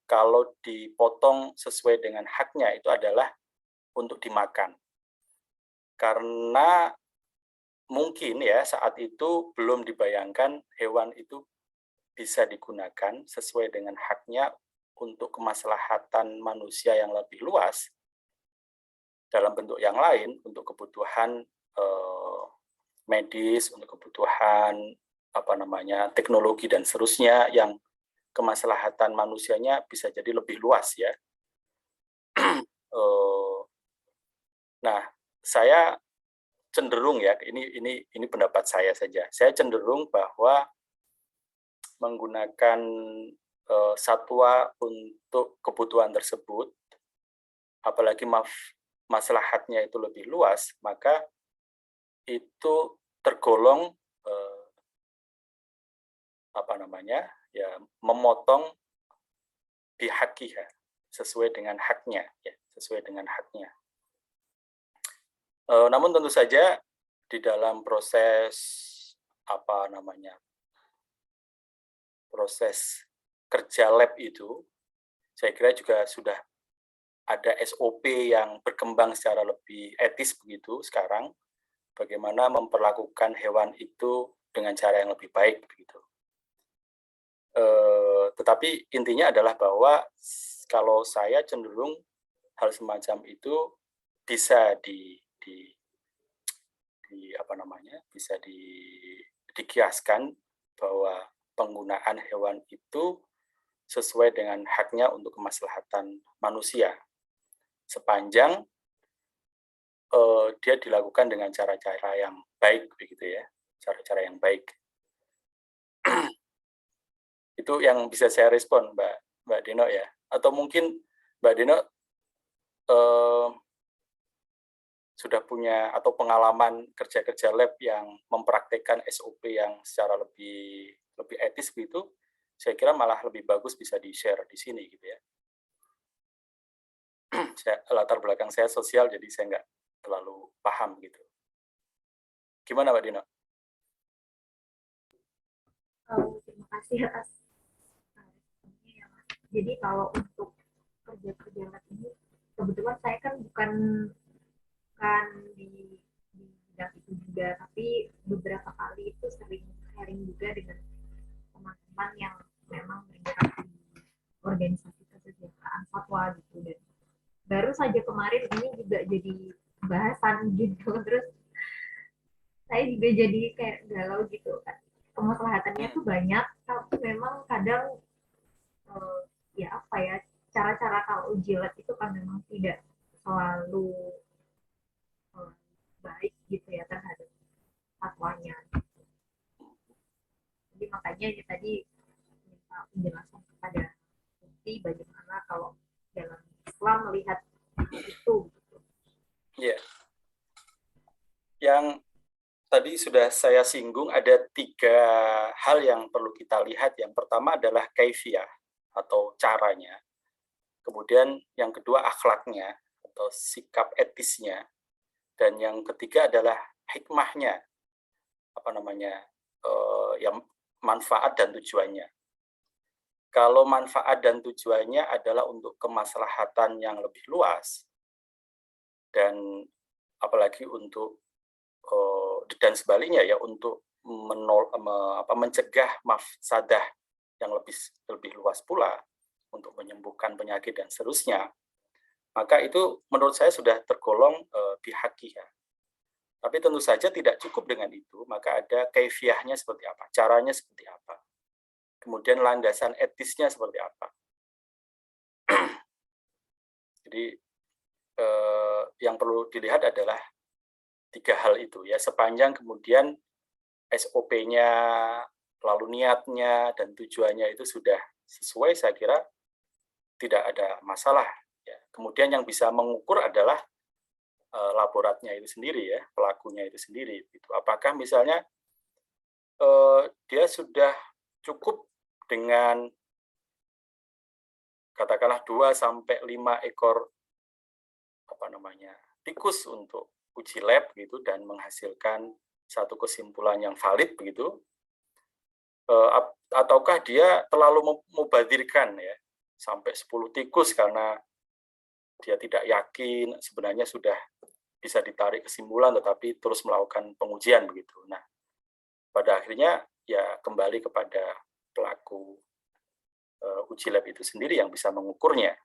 kalau dipotong sesuai dengan haknya itu adalah untuk dimakan. Karena mungkin ya saat itu belum dibayangkan hewan itu bisa digunakan sesuai dengan haknya untuk kemaslahatan manusia yang lebih luas dalam bentuk yang lain, untuk kebutuhan medis, untuk kebutuhan teknologi dan seterusnya, yang kemaslahatan manusianya bisa jadi lebih luas ya. Nah, saya cenderung ya, ini pendapat saya saja. Saya cenderung bahwa menggunakan satwa untuk kebutuhan tersebut, apalagi maslahatnya itu lebih luas, maka itu tergolong memotong bihaqiha, sesuai dengan haknya ya, sesuai dengan haknya. Namun tentu saja di dalam proses proses kerja lab itu, saya kira juga sudah ada SOP yang berkembang secara lebih etis begitu sekarang, bagaimana memperlakukan hewan itu dengan cara yang lebih baik begitu. Tetapi intinya adalah bahwa kalau saya cenderung hal semacam itu bisa bisa dikiaskan bahwa penggunaan hewan itu sesuai dengan haknya untuk kemaslahatan manusia, sepanjang dia dilakukan dengan cara-cara yang baik begitu ya, cara-cara yang baik. Itu yang bisa saya respon, Mbak Deno ya. Atau mungkin Mbak Deno sudah punya atau pengalaman kerja-kerja lab yang mempraktekkan SOP yang secara lebih etis begitu, saya kira malah lebih bagus bisa di-share di sini gitu ya. Latar belakang saya sosial, jadi saya nggak terlalu paham gitu. Gimana Mbak Dino? Terima kasih atas responnya ya, Mas. Jadi kalau untuk kerja-kerja lab ini, kebetulan saya kan bukan di bidang itu juga, tapi beberapa kali itu sering sharing juga dengan teman-teman yang memang bergerak di organisasi kesejahteraan satwa gitu. Dan baru saja kemarin ini juga jadi bahasan gitu, terus saya juga jadi kayak galau gitu kan. Kemaslahatannya tuh banyak, tapi memang kadang ya apa ya, cara-cara kalau uji lab itu kan memang tidak selalu baik gitu ya terhadap satwanya. Jadi makanya ini tadi minta penjelasan kepada Mufti bagaimana kalau dalam Islam melihat itu. Gitu. Iya. Yang tadi sudah saya singgung, ada 3 hal yang perlu kita lihat. Yang pertama adalah kaifiyah atau caranya. Kemudian yang kedua akhlaknya atau sikap etisnya. Dan yang ketiga adalah hikmahnya, yang manfaat dan tujuannya. Kalau manfaat dan tujuannya adalah untuk kemaslahatan yang lebih luas, dan apalagi untuk dan sebaliknya ya, untuk mencegah mafsadah yang lebih luas pula, untuk menyembuhkan penyakit dan seterusnya, maka itu menurut saya sudah tergolong bihaqiyah. Tapi tentu saja tidak cukup dengan itu, maka ada kaifiyahnya seperti apa, caranya seperti apa, kemudian landasan etisnya seperti apa. Jadi yang perlu dilihat adalah 3 hal itu ya. Sepanjang kemudian SOP-nya, lalu niatnya dan tujuannya itu sudah sesuai, saya kira tidak ada masalah. Ya. Kemudian yang bisa mengukur adalah laboratnya itu sendiri ya, pelakunya itu sendiri. Itu apakah misalnya dia sudah cukup dengan katakanlah 2-5 ekor tikus untuk uji lab gitu dan menghasilkan satu kesimpulan yang valid begitu, ataukah dia terlalu mubadirkan ya, sampai 10 tikus karena dia tidak yakin sebenarnya sudah bisa ditarik kesimpulan tetapi terus melakukan pengujian begitu. Nah, pada akhirnya ya kembali kepada pelaku uji lab itu sendiri yang bisa mengukurnya.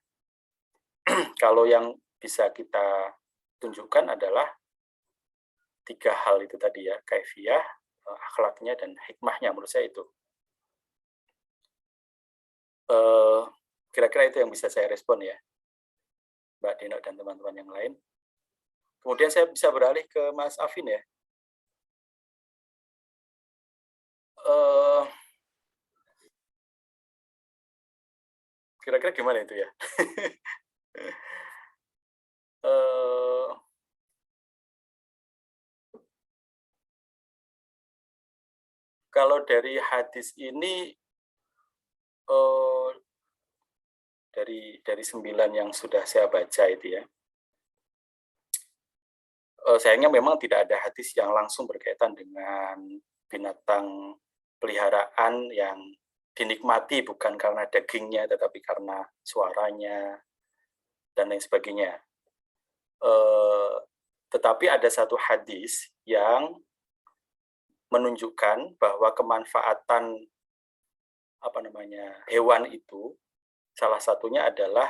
Kalau yang bisa kita tunjukkan adalah 3 hal itu tadi ya, kaifiyah, akhlaknya, dan hikmahnya, menurut saya itu. Kira-kira itu yang bisa saya respon ya, Mbak Dino dan teman-teman yang lain. Kemudian saya bisa beralih ke Mas Afin ya. Kira-kira gimana itu ya? Kalau dari hadis ini, dari 9 yang sudah saya baca itu ya, sayangnya memang tidak ada hadis yang langsung berkaitan dengan binatang peliharaan yang dinikmati bukan karena dagingnya tetapi karena suaranya dan lain sebagainya. Tetapi ada satu hadis yang menunjukkan bahwa kemanfaatan hewan itu salah satunya adalah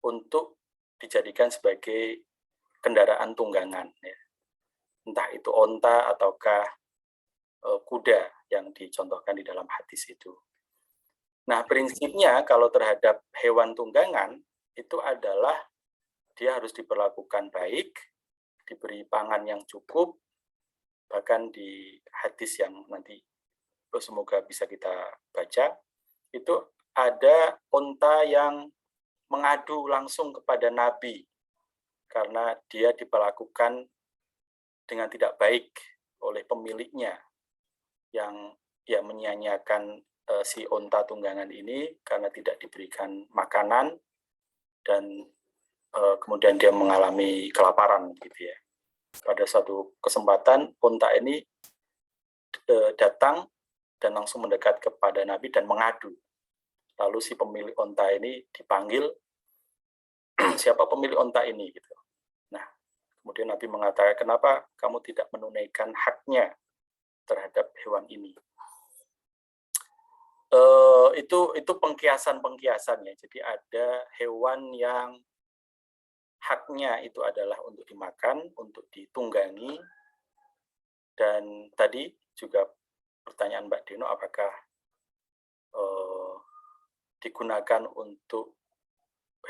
untuk dijadikan sebagai kendaraan tunggangan ya. Entah itu onta ataukah kuda yang dicontohkan di dalam hadis itu. Nah, prinsipnya kalau terhadap hewan tunggangan itu adalah dia harus diperlakukan baik, diberi pangan yang cukup, bahkan di hadis yang nanti semoga bisa kita baca, itu ada unta yang mengadu langsung kepada Nabi karena dia diperlakukan dengan tidak baik oleh pemiliknya yang ya menyia-nyiakan si unta tunggangan ini karena tidak diberikan makanan dan kemudian dia mengalami kelaparan gitu ya. Pada suatu kesempatan unta ini datang dan langsung mendekat kepada Nabi dan mengadu. Lalu si pemilik unta ini dipanggil, siapa pemilik unta ini gitu. Nah, kemudian Nabi mengatakan, kenapa kamu tidak menunaikan haknya terhadap hewan ini? Itu pengkiasan ya. Jadi ada hewan yang haknya itu adalah untuk dimakan, untuk ditunggangi, dan tadi juga pertanyaan Mbak Dino, apakah digunakan untuk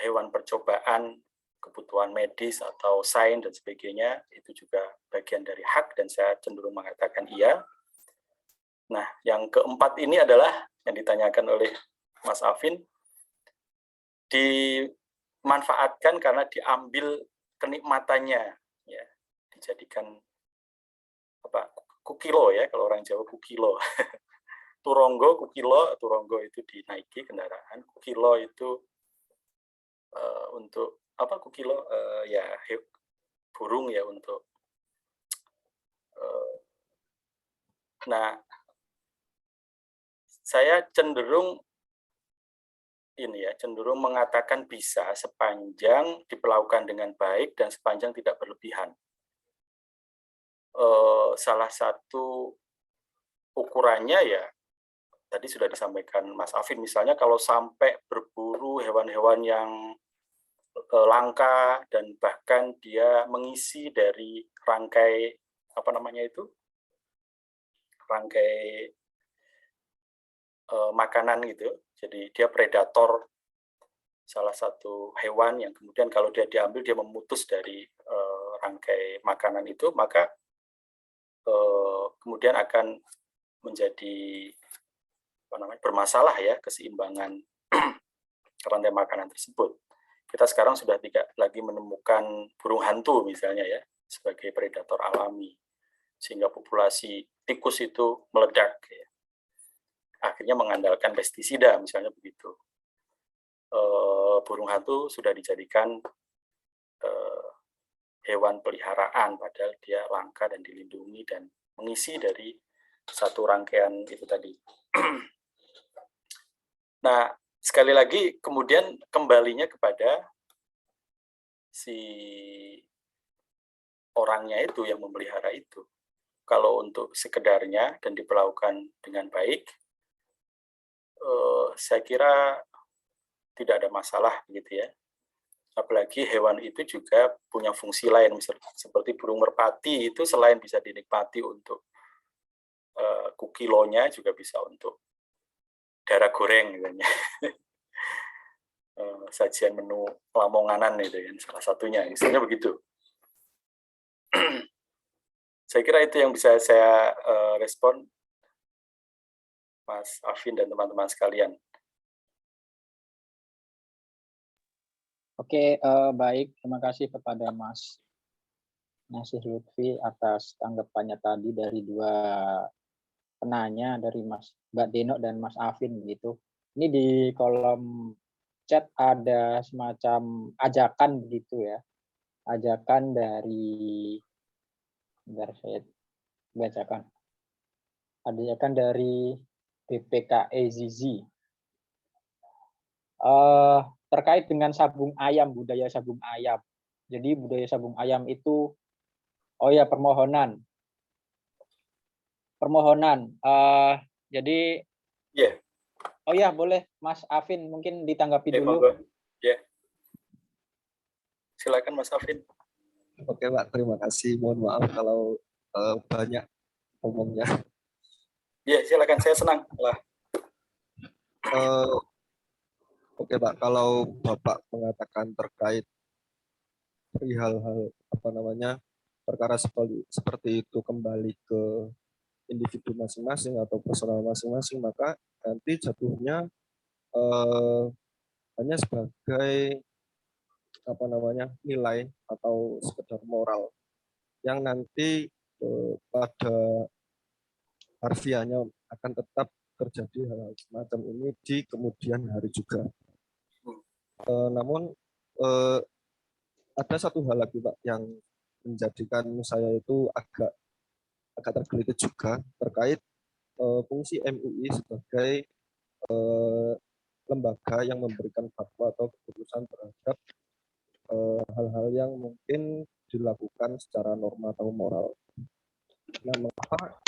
hewan percobaan, kebutuhan medis atau sains dan sebagainya, itu juga bagian dari hak dan saya cenderung mengatakan iya. Nah, yang keempat ini adalah yang ditanyakan oleh Mas Afin, dimanfaatkan karena diambil kenikmatannya, ya, dijadikan apa kukilo ya, kalau orang Jawa kukilo. Turonggo, kukilo, turonggo itu dinaiki kendaraan, kukilo itu untuk apa kukilo ya burung ya untuk nah saya cenderung mengatakan bisa sepanjang diperlakukan dengan baik dan sepanjang tidak berlebihan. Salah satu ukurannya ya tadi sudah disampaikan Mas Afin, misalnya kalau sampai berburu hewan-hewan yang langka dan bahkan dia mengisi dari rangkai apa namanya itu rangkai makanan gitu, jadi dia predator salah satu hewan yang kemudian kalau dia diambil dia memutus dari rangkai makanan itu, maka kemudian akan menjadi bermasalah ya keseimbangan rantai makanan tersebut. Kita sekarang sudah tidak lagi menemukan burung hantu misalnya ya sebagai predator alami, sehingga populasi tikus itu meledak ya. Akhirnya mengandalkan pestisida misalnya begitu. Burung hantu sudah dijadikan hewan peliharaan padahal dia langka dan dilindungi dan mengisi dari satu rangkaian itu tadi. Nah, sekali lagi kemudian kembalinya kepada si orangnya itu yang memelihara itu. Kalau untuk sekedarnya dan diperlakukan dengan baik, saya kira tidak ada masalah gitu ya. Apalagi hewan itu juga punya fungsi lain, seperti burung merpati itu selain bisa dinikmati untuk kukilonya juga bisa untuk darah goreng gitu. Sajian menu lamonganan itu kan salah satunya, misalnya begitu. Saya kira itu yang bisa saya respon, Mas Afin dan teman-teman sekalian. Oke, baik. Terima kasih kepada Mas Nasir Lutfi atas tanggapannya tadi dari dua penanya, dari Mbak Deno dan Mas Afin begitu. Ini di kolom chat ada semacam ajakan begitu ya. Ajakan dari, bentar saya bacakan. Ajakan dari BPKE Zizi. Terkait dengan sabung ayam, budaya sabung ayam. Jadi budaya sabung ayam itu, oh ya permohonan. Jadi, yeah. Oh ya boleh Mas Afin mungkin ditanggapi dulu. Ya. Silakan Mas Afin. Oke Pak, terima kasih. Mohon maaf kalau banyak ngomongnya. Ya silakan, saya senang lah. Oke Pak, kalau Bapak mengatakan terkait hal-hal perkara seperti itu kembali ke individu masing-masing atau personal masing-masing, maka nanti jatuhnya hanya sebagai nilai atau sekedar moral yang nanti pada harfiahnya akan tetap terjadi hal semacam ini di kemudian hari juga. Namun ada satu hal lagi Pak yang menjadikan saya itu agak tergelitik juga terkait fungsi MUI sebagai lembaga yang memberikan fatwa atau keputusan terhadap hal-hal yang mungkin dilakukan secara norma atau moral. Nah, mengapa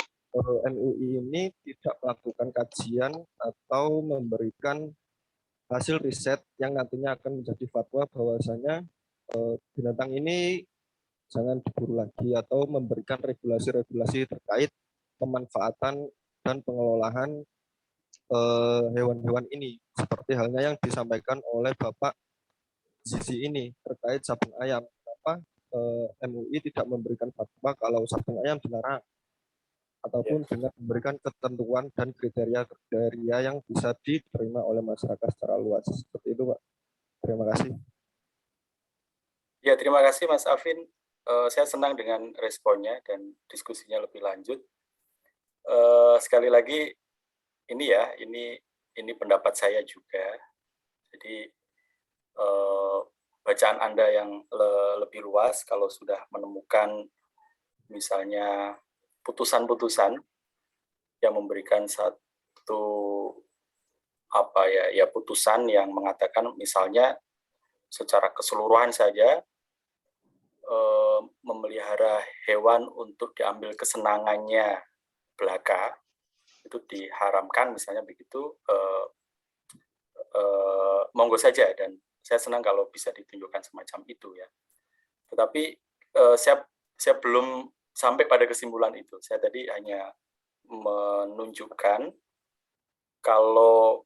MUI ini tidak melakukan kajian atau memberikan hasil riset yang nantinya akan menjadi fatwa bahwasanya binatang ini jangan diburu lagi atau memberikan regulasi-regulasi terkait pemanfaatan dan pengelolaan hewan-hewan ini, seperti halnya yang disampaikan oleh Bapak Zizi ini terkait sabung ayam. Kenapa MUI tidak memberikan fatwa kalau sabung ayam dilarang, ataupun dengan memberikan ketentuan dan kriteria yang bisa diterima oleh masyarakat secara luas. Seperti itu, Pak. Terima kasih. Ya, terima kasih Mas Afin. Saya senang dengan responnya dan diskusinya lebih lanjut. Sekali lagi, ini pendapat saya juga. Jadi bacaan Anda yang lebih luas kalau sudah menemukan misalnya putusan-putusan yang memberikan satu putusan yang mengatakan misalnya secara keseluruhan saja memelihara hewan untuk diambil kesenangannya belaka itu diharamkan misalnya begitu, monggo saja, dan saya senang kalau bisa ditunjukkan semacam itu ya. Tetapi saya belum sampai pada kesimpulan itu. Saya tadi hanya menunjukkan kalau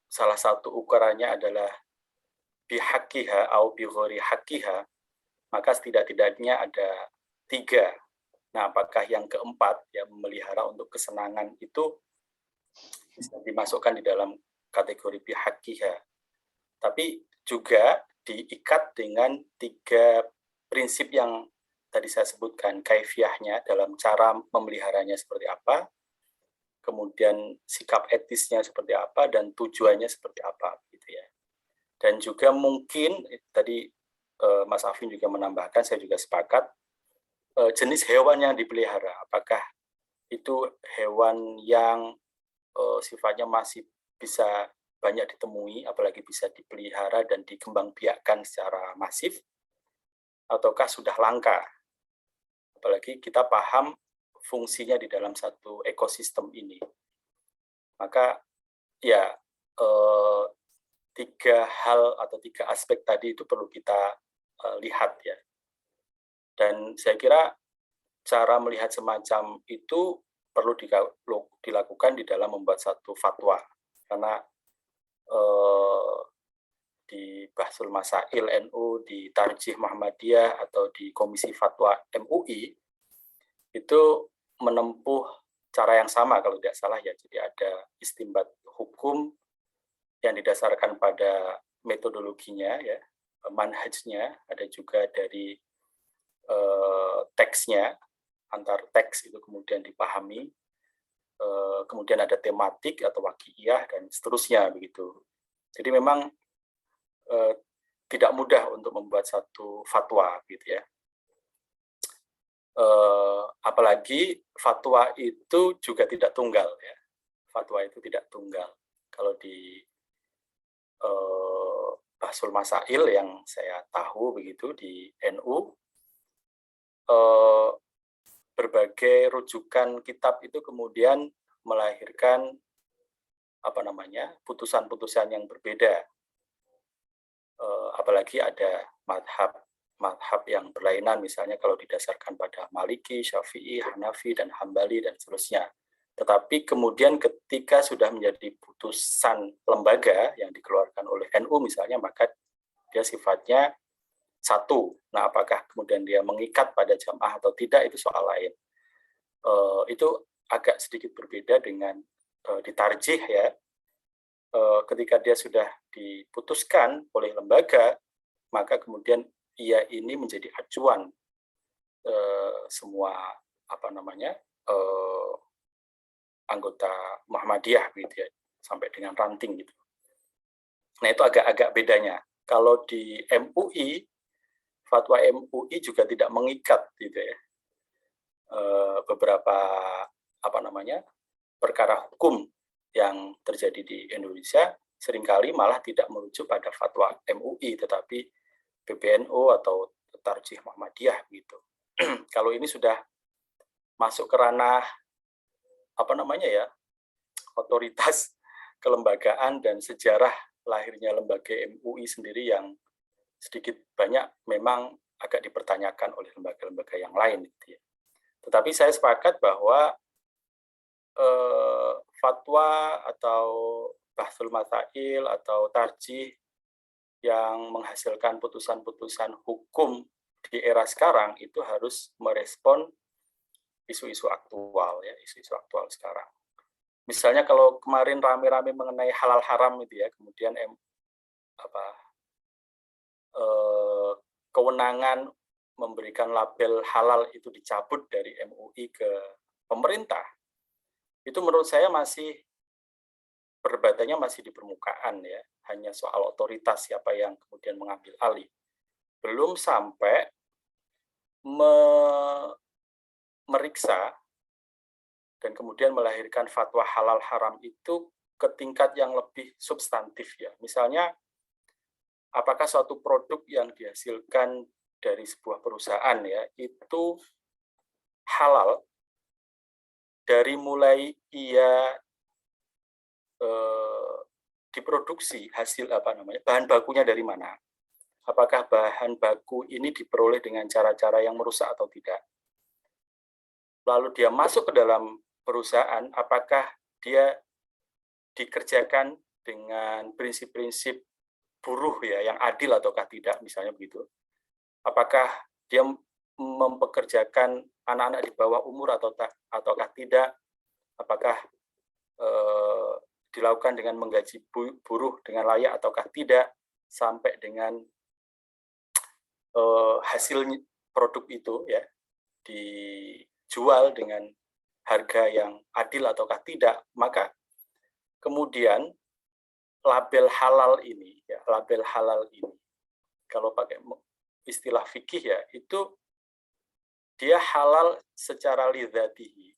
salah satu ukurannya adalah bihaqqiha atau bighairi haqqiha, maka setidak-tidaknya ada 3. Nah, apakah yang keempat, yang memelihara untuk kesenangan itu bisa dimasukkan di dalam kategori bihaqqiha. Tapi juga diikat dengan 3 prinsip yang tadi saya sebutkan, kaifiyahnya dalam cara memeliharanya seperti apa, kemudian sikap etisnya seperti apa, dan tujuannya seperti apa, gitu ya. Dan juga mungkin tadi Mas Afin juga menambahkan, saya juga sepakat, jenis hewan yang dipelihara, apakah itu hewan yang sifatnya masih bisa banyak ditemui, apalagi bisa dipelihara dan dikembangbiakkan secara masif, ataukah sudah langka. Apalagi kita paham fungsinya di dalam satu ekosistem ini. Maka ya 3 hal atau 3 aspek tadi itu perlu kita lihat ya. Dan saya kira cara melihat semacam itu perlu dilakukan di dalam membuat satu fatwa. Karena di Bahsul Masail NU, di Tarjih Muhammadiyah, atau di Komisi Fatwa MUI, itu menempuh cara yang sama kalau tidak salah ya. Jadi ada istinbat hukum yang didasarkan pada metodologinya ya, manhajnya, ada juga dari teksnya, antar teks itu kemudian dipahami, kemudian ada tematik atau waqi'iyah dan seterusnya begitu. Jadi memang tidak mudah untuk membuat satu fatwa gitu ya. Apalagi fatwa itu juga tidak tunggal ya. Fatwa itu tidak tunggal. Kalau di Bahsul Masail yang saya tahu begitu di NU, berbagai rujukan kitab itu kemudian melahirkan putusan-putusan yang berbeda. Apalagi ada madhab yang berlainan, misalnya kalau didasarkan pada Maliki, Syafi'i, Hanafi, dan Hambali, dan seterusnya. Tetapi kemudian ketika sudah menjadi putusan lembaga yang dikeluarkan oleh NU misalnya, maka dia sifatnya satu. Nah, apakah kemudian dia mengikat pada jamaah atau tidak, itu soal lain. itu agak sedikit berbeda dengan ditarjih ya. Ketika dia sudah diputuskan oleh lembaga, maka kemudian ia ini menjadi acuan semua anggota Muhammadiyah gitu ya, sampai dengan ranting gitu. Nah, itu agak bedanya. Kalau di MUI, fatwa MUI juga tidak mengikat gitu ya. Beberapa perkara hukum yang terjadi di Indonesia seringkali malah tidak merujuk pada fatwa MUI, tetapi PBNU atau Tarjih Muhammadiyah gitu. Kalau ini sudah masuk ke ranah otoritas kelembagaan dan sejarah lahirnya lembaga MUI sendiri yang sedikit banyak memang agak dipertanyakan oleh lembaga-lembaga yang lain gitu ya. Tetapi saya sepakat bahwa fatwa atau bahsul masail atau tarjih yang menghasilkan putusan-putusan hukum di era sekarang itu harus merespon isu-isu aktual ya, isu-isu aktual sekarang. Misalnya kalau kemarin rame-rame mengenai halal haram itu ya, kemudian kewenangan memberikan label halal itu dicabut dari MUI ke pemerintah, itu menurut saya masih perdebatannya masih di permukaan ya, hanya soal otoritas siapa yang kemudian mengambil alih. Belum sampai meriksa dan kemudian melahirkan fatwa halal haram itu ke tingkat yang lebih substantif ya. Misalnya, apakah suatu produk yang dihasilkan dari sebuah perusahaan ya itu halal dari mulai ia diproduksi, hasil bahan bakunya dari mana? Apakah bahan baku ini diperoleh dengan cara-cara yang merusak atau tidak? Lalu dia masuk ke dalam perusahaan, apakah dia dikerjakan dengan prinsip-prinsip buruh ya yang adil ataukah tidak, misalnya begitu? Apakah dia mempekerjakan anak-anak di bawah umur ataukah tidak? Apakah dilakukan dengan menggaji buruh dengan layak ataukah tidak, sampai dengan hasil produk itu ya dijual dengan harga yang adil ataukah tidak, maka kemudian label halal ini kalau pakai istilah fikih ya, itu dia halal secara lidzatihi,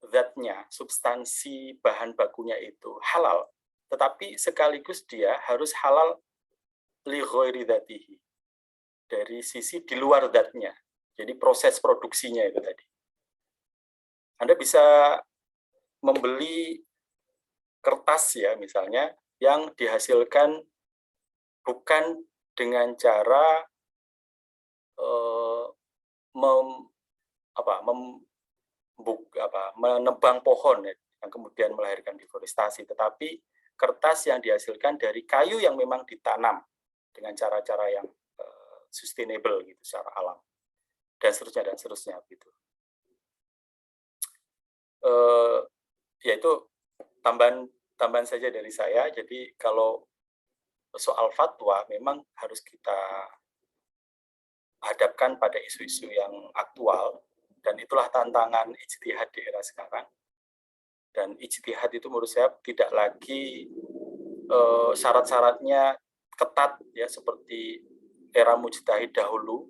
zatnya, substansi bahan bakunya itu halal, tetapi sekaligus dia harus halal li ghairi dzatihi, dari sisi di luar zatnya. Jadi proses produksinya itu tadi. Anda bisa membeli kertas ya misalnya yang dihasilkan bukan dengan cara menebang pohon ya, yang kemudian melahirkan deforestasi, tetapi kertas yang dihasilkan dari kayu yang memang ditanam dengan cara-cara yang sustainable gitu secara alam, dan seterusnya gitu. Yaitu tambahan saja dari saya. Jadi kalau soal fatwa memang harus kita hadapkan pada isu-isu yang aktual, dan itulah tantangan ijtihad di era sekarang. Dan ijtihad itu menurut saya tidak lagi syarat-syaratnya ketat ya seperti era mujtahid dahulu,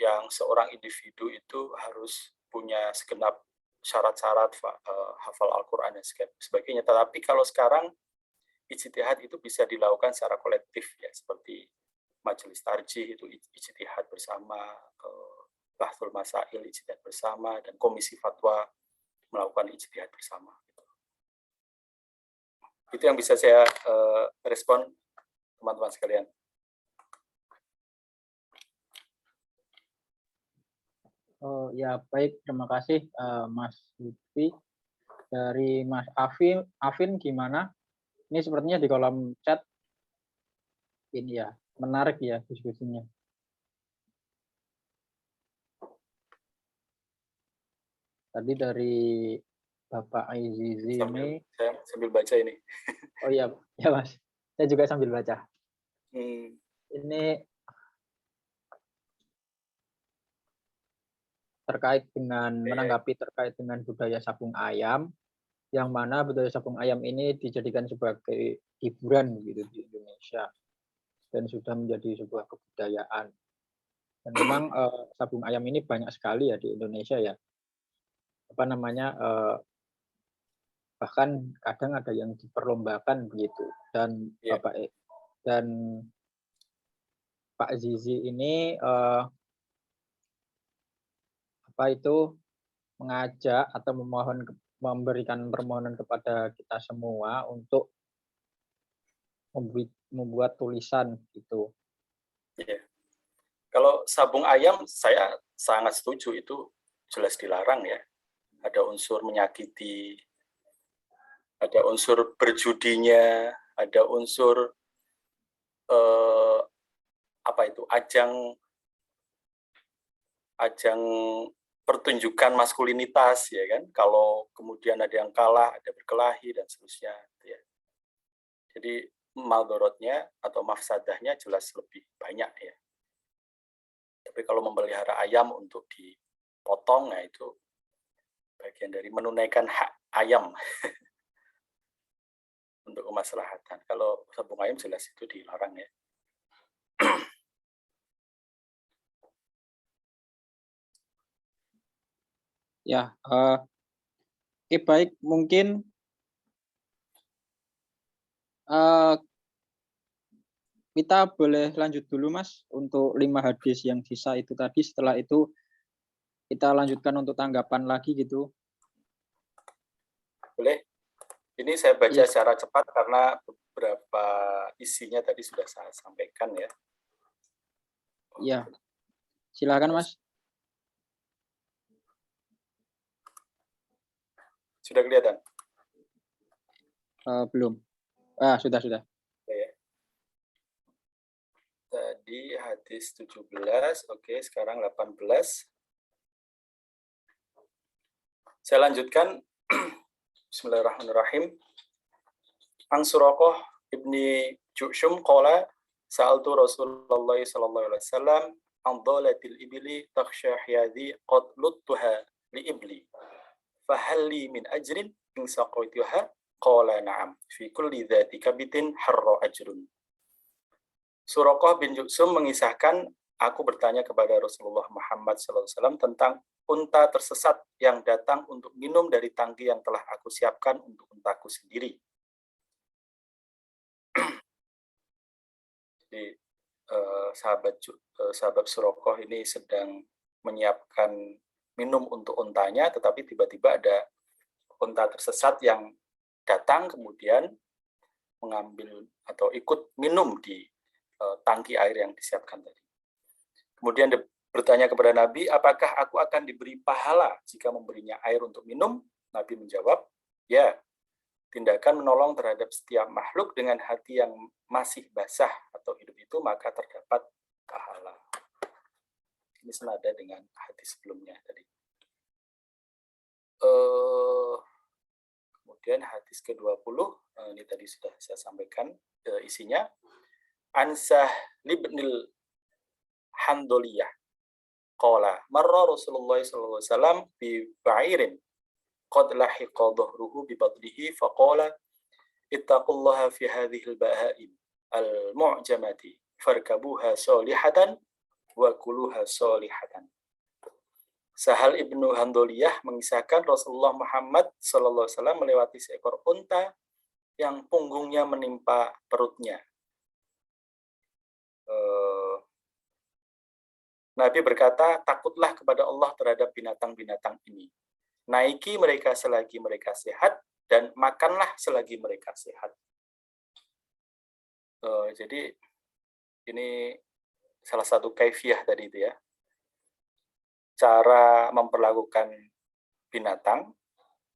yang seorang individu itu harus punya segenap syarat-syarat hafal Al-Quran dan sebagainya. Tetapi kalau sekarang ijtihad itu bisa dilakukan secara kolektif ya, seperti majelis tarjih itu ijtihad bersama, bahsul masail ijtihad bersama, dan komisi fatwa melakukan ijtihad bersama. Itu yang bisa saya respon teman-teman sekalian. Oh ya baik, terima kasih Mas Lutfi. Dari Mas Afin gimana? Ini sepertinya di kolom chat ini ya menarik ya diskusinya. Tadi dari Bapak Aizizi ini, Saya sambil baca ini. oh iya, ya Mas, saya juga sambil baca. Hmm, Ini terkait dengan menanggapi terkait dengan budaya sabung ayam, yang mana budaya sabung ayam ini dijadikan sebagai hiburan gitu di Indonesia dan sudah menjadi sebuah kebudayaan. Dan memang sabung ayam ini banyak sekali ya di Indonesia ya. Apa namanya? Bahkan kadang ada yang diperlombakan begitu. Dan Yeah. Pak Zizi ini mengajak atau memberikan permohonan kepada kita semua untuk membuat tulisan gitu. Yeah. Kalau sabung ayam saya sangat setuju, itu jelas dilarang ya. Ada unsur menyakiti, ada unsur berjudinya, ada unsur ajang pertunjukan maskulinitas ya kan. Kalau kemudian ada yang kalah, ada berkelahi dan seterusnya gitu ya. Jadi maldorotnya atau mafsadahnya jelas lebih banyak ya. Tapi kalau memelihara ayam untuk dipotong, nah itu bagian dari menunaikan hak ayam untuk kemaslahatan. Kalau sabung ayam jelas itu dilarang ya. Ya, oke baik, mungkin kita boleh lanjut dulu Mas untuk 5 hadis yang sisa itu tadi. Setelah itu kita lanjutkan untuk tanggapan lagi gitu. Boleh? Ini saya baca Yes. secara cepat karena beberapa isinya tadi sudah saya sampaikan ya. Iya. Silakan Mas. Sudah kelihatan? Belum. Sudah. Ya. Tadi hadis 17, oke, sekarang 18. Saya lanjutkan. Bismillahirrahmanirrahim. An Suraqah ibni Ju'shum qala sa'altu Rasulullah sallallahu alaihi wasallam an dhalatil ibli takhsha hiyadi qad luttuha li ibli fahal li min ajrin in saqaituha qala na'am fi kulli dhati kabitin harra ajrun. Suraqah bin Ju'shum mengisahkan, aku bertanya kepada Rasulullah Muhammad SAW tentang unta tersesat yang datang untuk minum dari tangki yang telah aku siapkan untuk untaku sendiri. Jadi sahabat Suraqah ini sedang menyiapkan minum untuk untanya, tetapi tiba-tiba ada unta tersesat yang datang kemudian mengambil atau ikut minum di tangki air yang disiapkan tadi. Kemudian bertanya kepada Nabi, apakah aku akan diberi pahala jika memberinya air untuk minum? Nabi menjawab, ya, tindakan menolong terhadap setiap makhluk dengan hati yang masih basah atau hidup itu maka terdapat pahala. Ini senada dengan hadis sebelumnya tadi. Kemudian hadis ke-20, ini tadi sudah saya sampaikan isinya. Ansah libnil Handoliyah qala marra Rasulullah sallallahu alaihi wasallam bi ba'irin qad lahiqa dhahruhu bi batnihi faqala ittaqullaha fi hadhihi al-baha'im al-mu'jamati farkabuha salihatan wa kuluha salihatan. Sahal ibnu Handoliyah mengisahkan Rasulullah Muhammad sallallahu alaihi wasallam melewati seekor unta yang punggungnya menimpa perutnya. Nabi berkata, takutlah kepada Allah terhadap binatang-binatang ini. Naiki mereka selagi mereka sehat, dan makanlah selagi mereka sehat. Jadi, ini salah satu kaifiyah tadi itu ya. Cara memperlakukan binatang,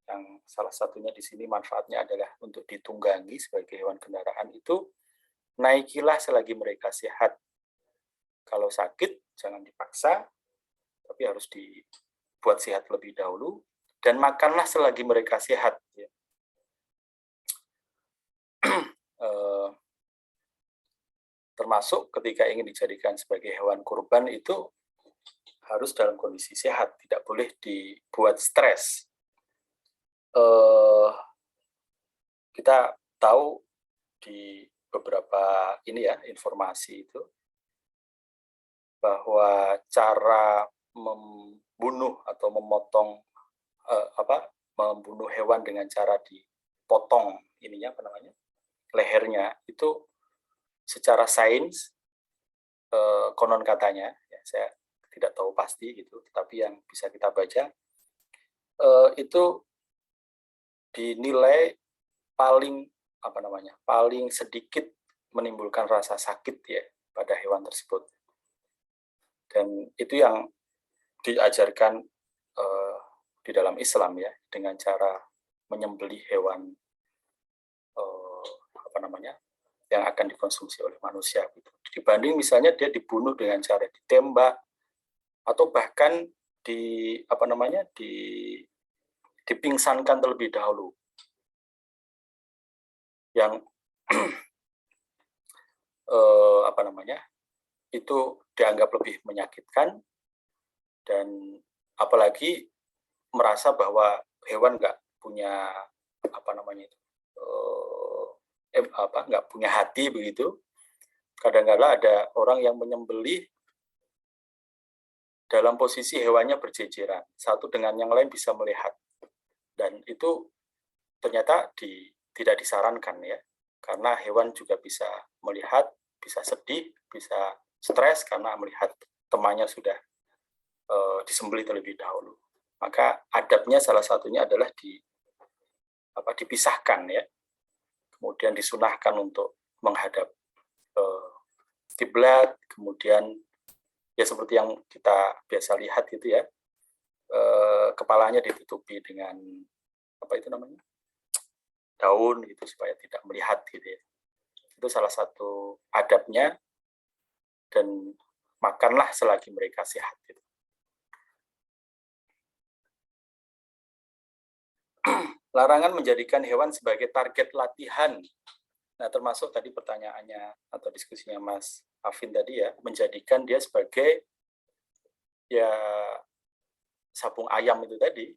yang salah satunya di sini manfaatnya adalah untuk ditunggangi sebagai hewan kendaraan itu, naikilah selagi mereka sehat. Kalau sakit, jangan dipaksa, tapi harus dibuat sehat lebih dahulu. dan makanlah selagi mereka sehat. Ya. Termasuk ketika ingin dijadikan sebagai hewan kurban itu harus dalam kondisi sehat, tidak boleh dibuat stres. Kita tahu di beberapa ini ya informasi itu bahwa cara membunuh atau memotong membunuh hewan dengan cara dipotong ininya lehernya itu secara sains konon katanya ya, saya tidak tahu pasti gitu, tetapi yang bisa kita baca itu dinilai paling paling sedikit menimbulkan rasa sakit ya pada hewan tersebut, dan itu yang diajarkan di dalam Islam ya, dengan cara menyembelih hewan yang akan dikonsumsi oleh manusia gitu. Dibanding misalnya dia dibunuh dengan cara ditembak atau bahkan dipingsankan terlebih dahulu, yang itu dianggap lebih menyakitkan, dan apalagi merasa bahwa hewan nggak punya nggak punya hati begitu. Kadang-kadang ada orang yang menyembelih dalam posisi hewannya berjejeran, satu dengan yang lain bisa melihat, dan itu ternyata tidak disarankan ya, karena hewan juga bisa melihat, bisa sedih, bisa stres karena melihat temannya sudah disembelih terlebih dahulu. Maka adabnya salah satunya adalah dipisahkan ya, kemudian disunahkan untuk menghadap kiblat, kemudian ya seperti yang kita biasa lihat gitu ya, kepalanya ditutupi dengan daun gitu supaya tidak melihat gitu ya. Itu salah satu adabnya, dan makanlah selagi mereka sehat gitu. Larangan menjadikan hewan sebagai target latihan. Nah, termasuk tadi pertanyaannya atau diskusinya Mas Afin tadi ya, menjadikan dia sebagai ya sabung ayam itu tadi.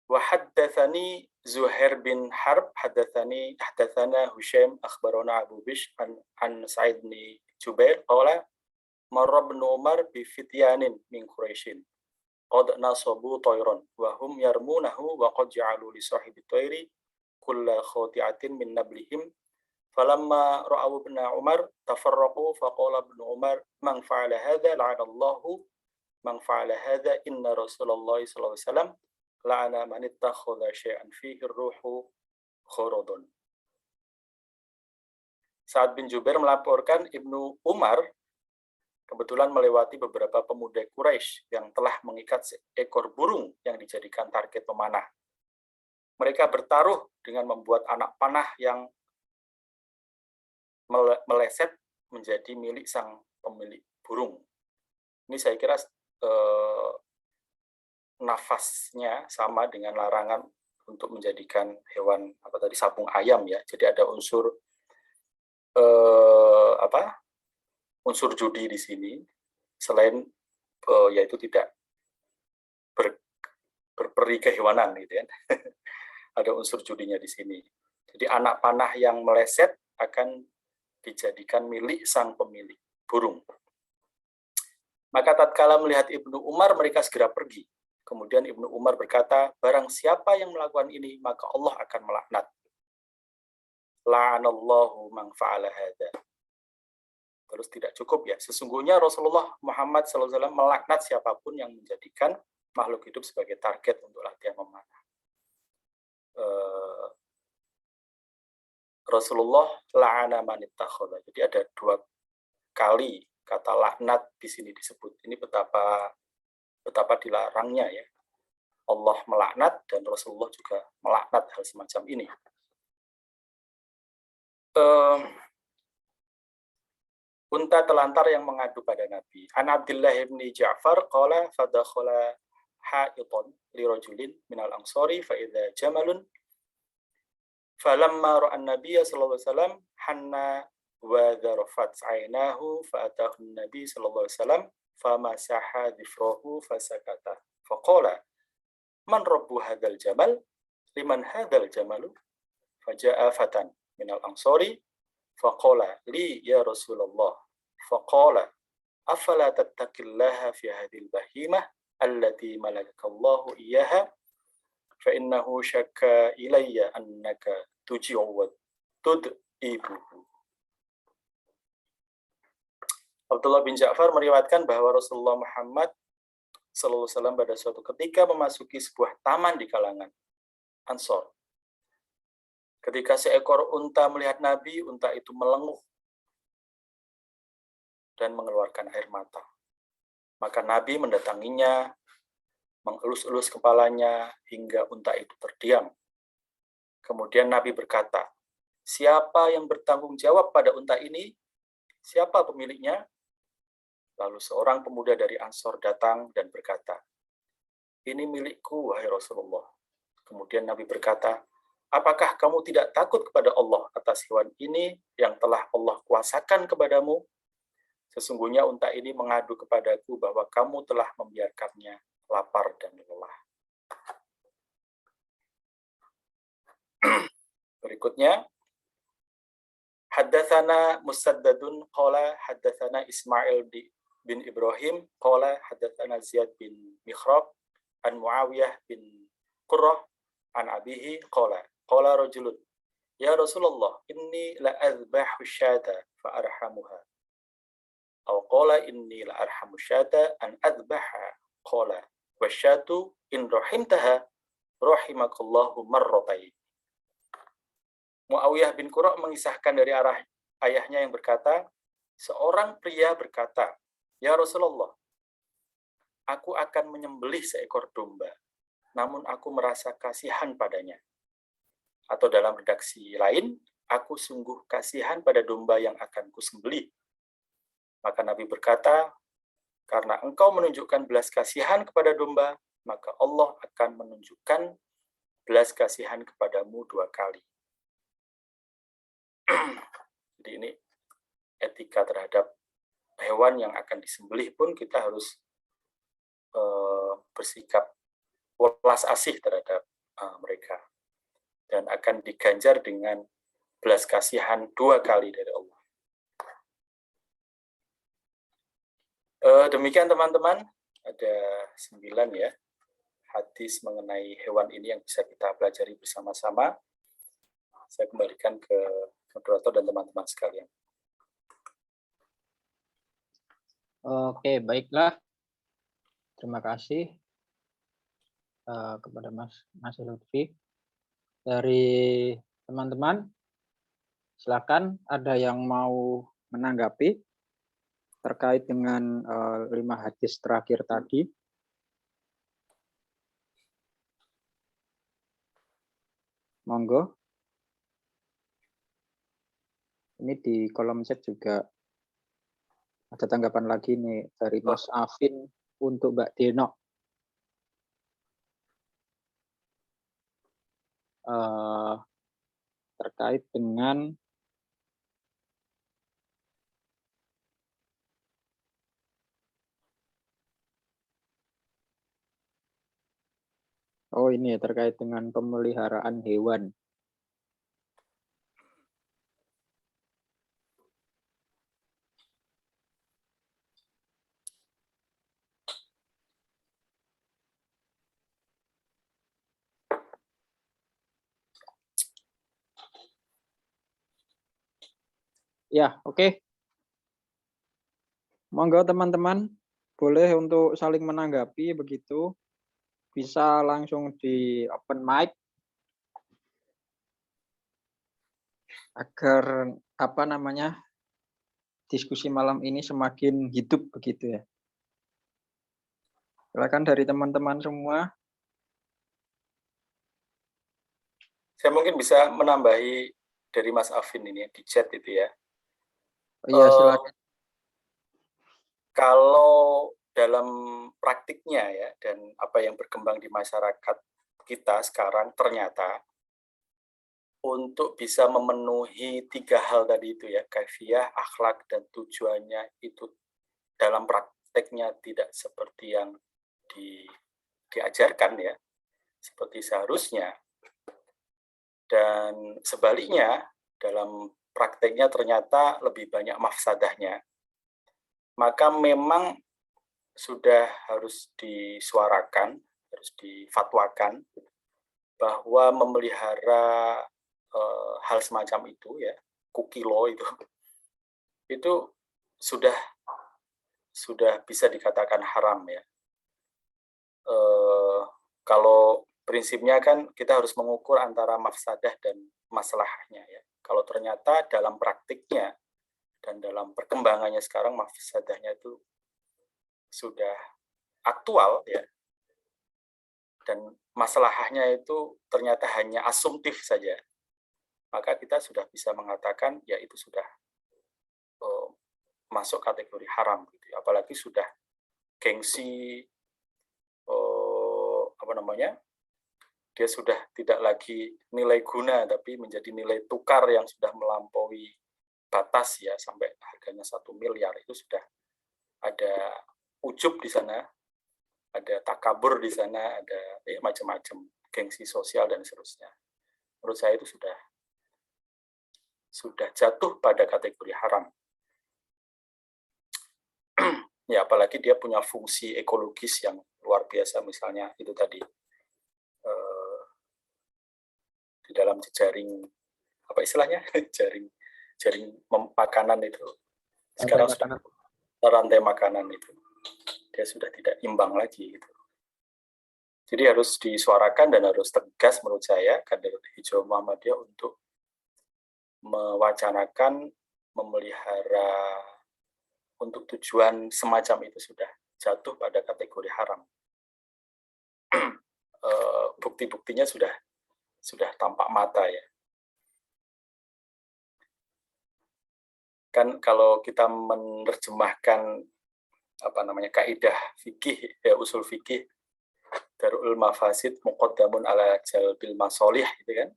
Wa haddatsani Zuhair bin Harb haddatsana Husaim akhbarana Abu Bishr an Sa'id bin Jubair qala marra ibn Umar bi fityanin min Quraisyin qad nasabu tayran wa hum yarmunahu wa qad ja'alu li sahibi tayri kulla khati'atin min nablihim falamma ra'aw ibn Umar tafarraqu faqala ibn Umar man fa'ala hadha la'ana Allahu man fa'ala hadha inna Rasulullah sallallahu alaihi wasallam la'ana man ittakhadha syai'an fihi ar-ruhu khuradun. Sa'ad bin Jubair melaporkan Ibnu Umar kebetulan melewati beberapa pemuda Quraisy yang telah mengikat seekor burung yang dijadikan target pemanah. Mereka bertaruh dengan membuat anak panah yang meleset menjadi milik sang pemilik burung. Ini saya kira nafasnya sama dengan larangan untuk menjadikan hewan sabung ayam ya. Jadi ada unsur unsur judi di sini, selain yaitu tidak berperi kehewanan gitu ya. Ada unsur judinya di sini. Jadi anak panah yang meleset akan dijadikan milik sang pemilik burung. Maka tatkala melihat Ibnu Umar, mereka segera pergi. Kemudian Ibnu Umar berkata, barang siapa yang melakukan ini, maka Allah akan melaknat. La'anallahu man fa'ala hadza. Terus tidak cukup ya. Sesungguhnya Rasulullah Muhammad SAW melaknat siapapun yang menjadikan makhluk hidup sebagai target untuk latihan memanah. Rasulullah la'ana man ittakhadha. Jadi ada 2 kali kata laknat di sini disebut. Ini betapa dilarangnya ya. Allah melaknat dan Rasulullah juga melaknat hal semacam ini. unta telantar yang mengadu pada Nabi. An Abdullah bin Ja'far qala fadakhala ha'iton li rajulin minal ansari fa idza jamalun falamma ra'a an-nabiy sallallahu alaihi wasallam hanna wa dharafat 'ainahu fa atahu an-nabi sallallahu alaihi wasallam famasaha dhifrahu fasakata faqala man rabbu hadzal jamal liman hadzal jamalu faja'a fatan minal ansari faqala li ya Rasulullah faqala afala tattaqillaha fi hadhil bahimah allati malakallahu iyyaha fa innahu syakka ilayya annaka tuji'u wa tud'ibuhu. Abdullah bin Ja'far meriwayatkan bahwa Rasulullah Muhammad sallallahu alaihi wasallam pada suatu ketika memasuki sebuah taman di kalangan Ansor. Ketika seekor unta melihat Nabi, unta itu melenguh dan mengeluarkan air mata. Maka Nabi mendatanginya, mengelus-elus kepalanya hingga unta itu terdiam. Kemudian Nabi berkata, siapa yang bertanggung jawab pada unta ini? Siapa pemiliknya? Lalu seorang pemuda dari Ansor datang dan berkata, ini milikku, wahai Rasulullah. Kemudian Nabi berkata, apakah kamu tidak takut kepada Allah atas hewan ini yang telah Allah kuasakan kepadamu? Sesungguhnya unta ini mengadu kepadaku bahwa kamu telah membiarkannya lapar dan lelah. Berikutnya, haddatsana Musaddadun qala haddatsana Ismail bin Ibrahim qala haddatsana Ziyad bin Mikhrab an Muawiyah bin Qurrah an abihi qala rajulun ya Rasulullah inni la azbahu syata fa arhamuha aw qala inni la arhamu syata an azbaha qala wasyatu in rahimtaha rahimakallahu marratain. Muawiyah bin Qurra mengisahkan dari arah ayahnya yang berkata, seorang pria berkata, ya Rasulullah, aku akan menyembelih seekor domba, namun aku merasa kasihan padanya. Atau dalam redaksi lain, aku sungguh kasihan pada domba yang akan kusembelih. Maka Nabi berkata, karena engkau menunjukkan belas kasihan kepada domba, maka Allah akan menunjukkan belas kasihan kepadamu 2 kali. Jadi ini etika terhadap hewan yang akan disembelih pun kita harus bersikap welas asih terhadap mereka. Dan akan diganjar dengan belas kasihan 2 kali dari Allah. Demikian teman-teman, ada 9 ya hadis mengenai hewan ini yang bisa kita pelajari bersama-sama. Saya kembalikan ke moderator dan teman-teman sekalian. Oke, baiklah. Terima kasih kepada Mas Lutfi. Dari teman-teman, silakan ada yang mau menanggapi terkait dengan 5 hadis terakhir tadi. Monggo. Ini di kolom chat juga ada tanggapan lagi nih dari Mas Afin untuk Mbak Denok. Terkait dengan ini ya, terkait dengan pemeliharaan hewan. Ya, oke. Monggo teman-teman, boleh untuk saling menanggapi begitu. Bisa langsung di open mic agar diskusi malam ini semakin hidup begitu ya. Silakan dari teman-teman semua. Saya mungkin bisa menambahi dari Mas Afin ini di chat itu ya. Iya, silakan. Kalau dalam praktiknya ya, dan apa yang berkembang di masyarakat kita sekarang, ternyata untuk bisa memenuhi 3 hal tadi itu ya, kaifiah, akhlak, dan tujuannya itu dalam prakteknya tidak seperti yang diajarkan ya, seperti seharusnya. Dan sebaliknya, dalam prakteknya ternyata lebih banyak mafsadahnya, maka memang sudah harus disuarakan, harus difatwakan bahwa memelihara hal semacam itu ya, kukilo itu sudah bisa dikatakan haram ya. Kalau prinsipnya kan kita harus mengukur antara mafsadah dan maslahahnya ya. Kalau ternyata dalam praktiknya dan dalam perkembangannya sekarang mafsadahnya itu sudah aktual ya, dan masalahnya itu ternyata hanya asumtif saja, maka kita sudah bisa mengatakan ya itu sudah masuk kategori haram gitu. Apalagi sudah gengsi, dia sudah tidak lagi nilai guna tapi menjadi nilai tukar yang sudah melampaui batas ya, sampai harganya 1 miliar. Itu sudah ada ujub di sana, ada takabur di sana, ada macam-macam, gengsi sosial dan seterusnya. Menurut saya itu sudah jatuh pada kategori haram. Ya, apalagi dia punya fungsi ekologis yang luar biasa, misalnya itu tadi di dalam jejaring, apa istilahnya, jaring makanan itu sekarang sudah rantai makanan itu dia sudah tidak imbang lagi gitu. Jadi harus disuarakan dan harus tegas menurut saya kader hijau Muhammadiyah untuk mewacanakan memelihara untuk tujuan semacam itu sudah jatuh pada kategori haram. Bukti-buktinya sudah tampak mata ya. Kan kalau kita menerjemahkan kaidah fikih ya, usul fikih, darul mafasid muqaddamun ala jalbil masolih gitu kan,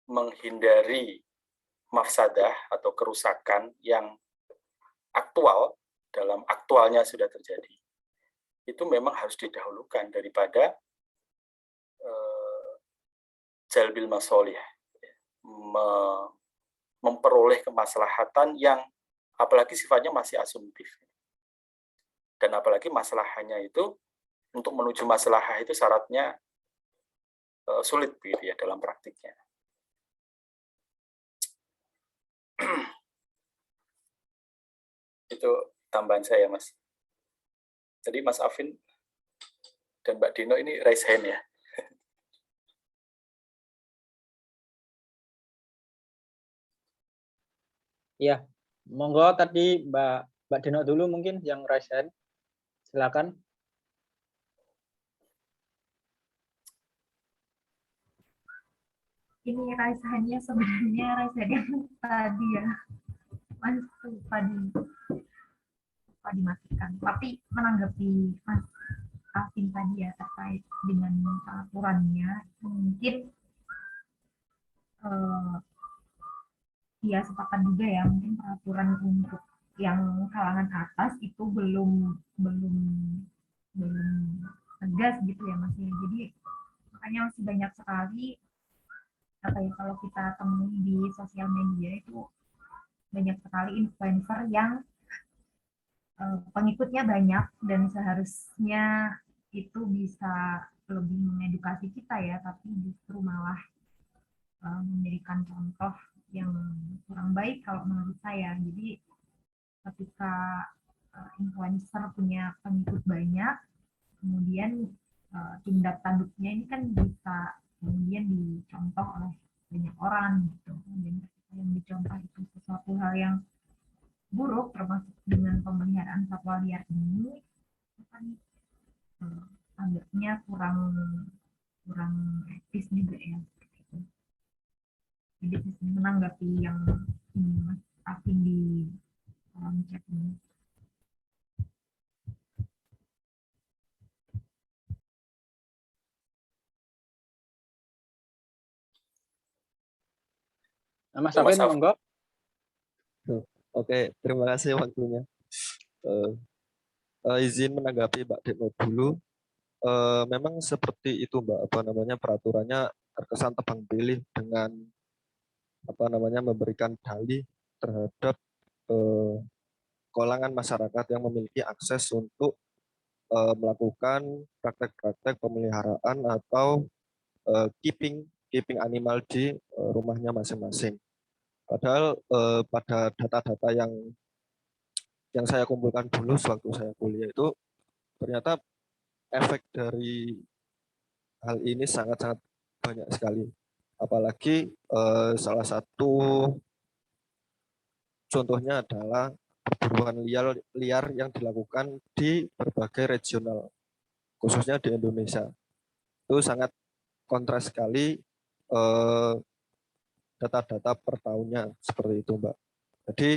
menghindari mafsadah atau kerusakan yang aktual, dalam aktualnya sudah terjadi, itu memang harus didahulukan daripada jalbil masolih, memperoleh kemaslahatan yang apalagi sifatnya masih asumtif. Dan apalagi masalahnya itu, untuk menuju masalah itu syaratnya sulit begitu ya dalam praktiknya. Itu tambahan saya, Mas. Jadi Mas Afin dan Mbak Dino ini raise hand ya. Iya, monggo tadi Mbak Dino dulu mungkin yang raise hand. Silakan. Ini raise hand-nya sebenarnya raise hand tadi ya, Mas lupa dimatikan. Tapi menanggapi Mas Afin tadi ya terkait dengan peraturannya, mungkin ya sepakat juga ya, mungkin peraturan untuk yang kalangan atas itu belum tegas gitu ya Mas ya. Jadi makanya masih banyak sekali kalau kita temui di sosial media itu banyak sekali influencer yang pengikutnya banyak, dan seharusnya itu bisa lebih mengedukasi kita ya, tapi justru malah memberikan contoh yang kurang baik kalau menurut saya. Jadi ketika influencer punya pengikut banyak, kemudian tindak tanduknya ini kan bisa kemudian dicontoh oleh banyak orang gitu. Dan yang dicontoh itu sesuatu hal yang buruk, termasuk dengan pemeliharaan satwa liar ini, kan agaknya kurang etis juga ya. Jadi menanggapi yang ini Mas Afin di chat ini. Mas Ya, Mas Afin, Af. monggo. Oke, terima kasih waktunya. Eh, izin menanggapi Mbak Dekno dulu. Memang seperti itu Mbak, apa namanya, peraturannya terkesan tebang pilih dengan apa namanya memberikan dalih terhadap kalangan masyarakat yang memiliki akses untuk melakukan praktek-praktek pemeliharaan atau keeping animal di rumahnya masing-masing. Padahal pada data-data yang saya kumpulkan dulu sewaktu saya kuliah itu ternyata efek dari hal ini sangat-sangat banyak sekali. Apalagi salah satu contohnya adalah perburuan liar yang dilakukan di berbagai regional, khususnya di Indonesia. Itu sangat kontras sekali data-data per tahunnya seperti itu, Mbak. Jadi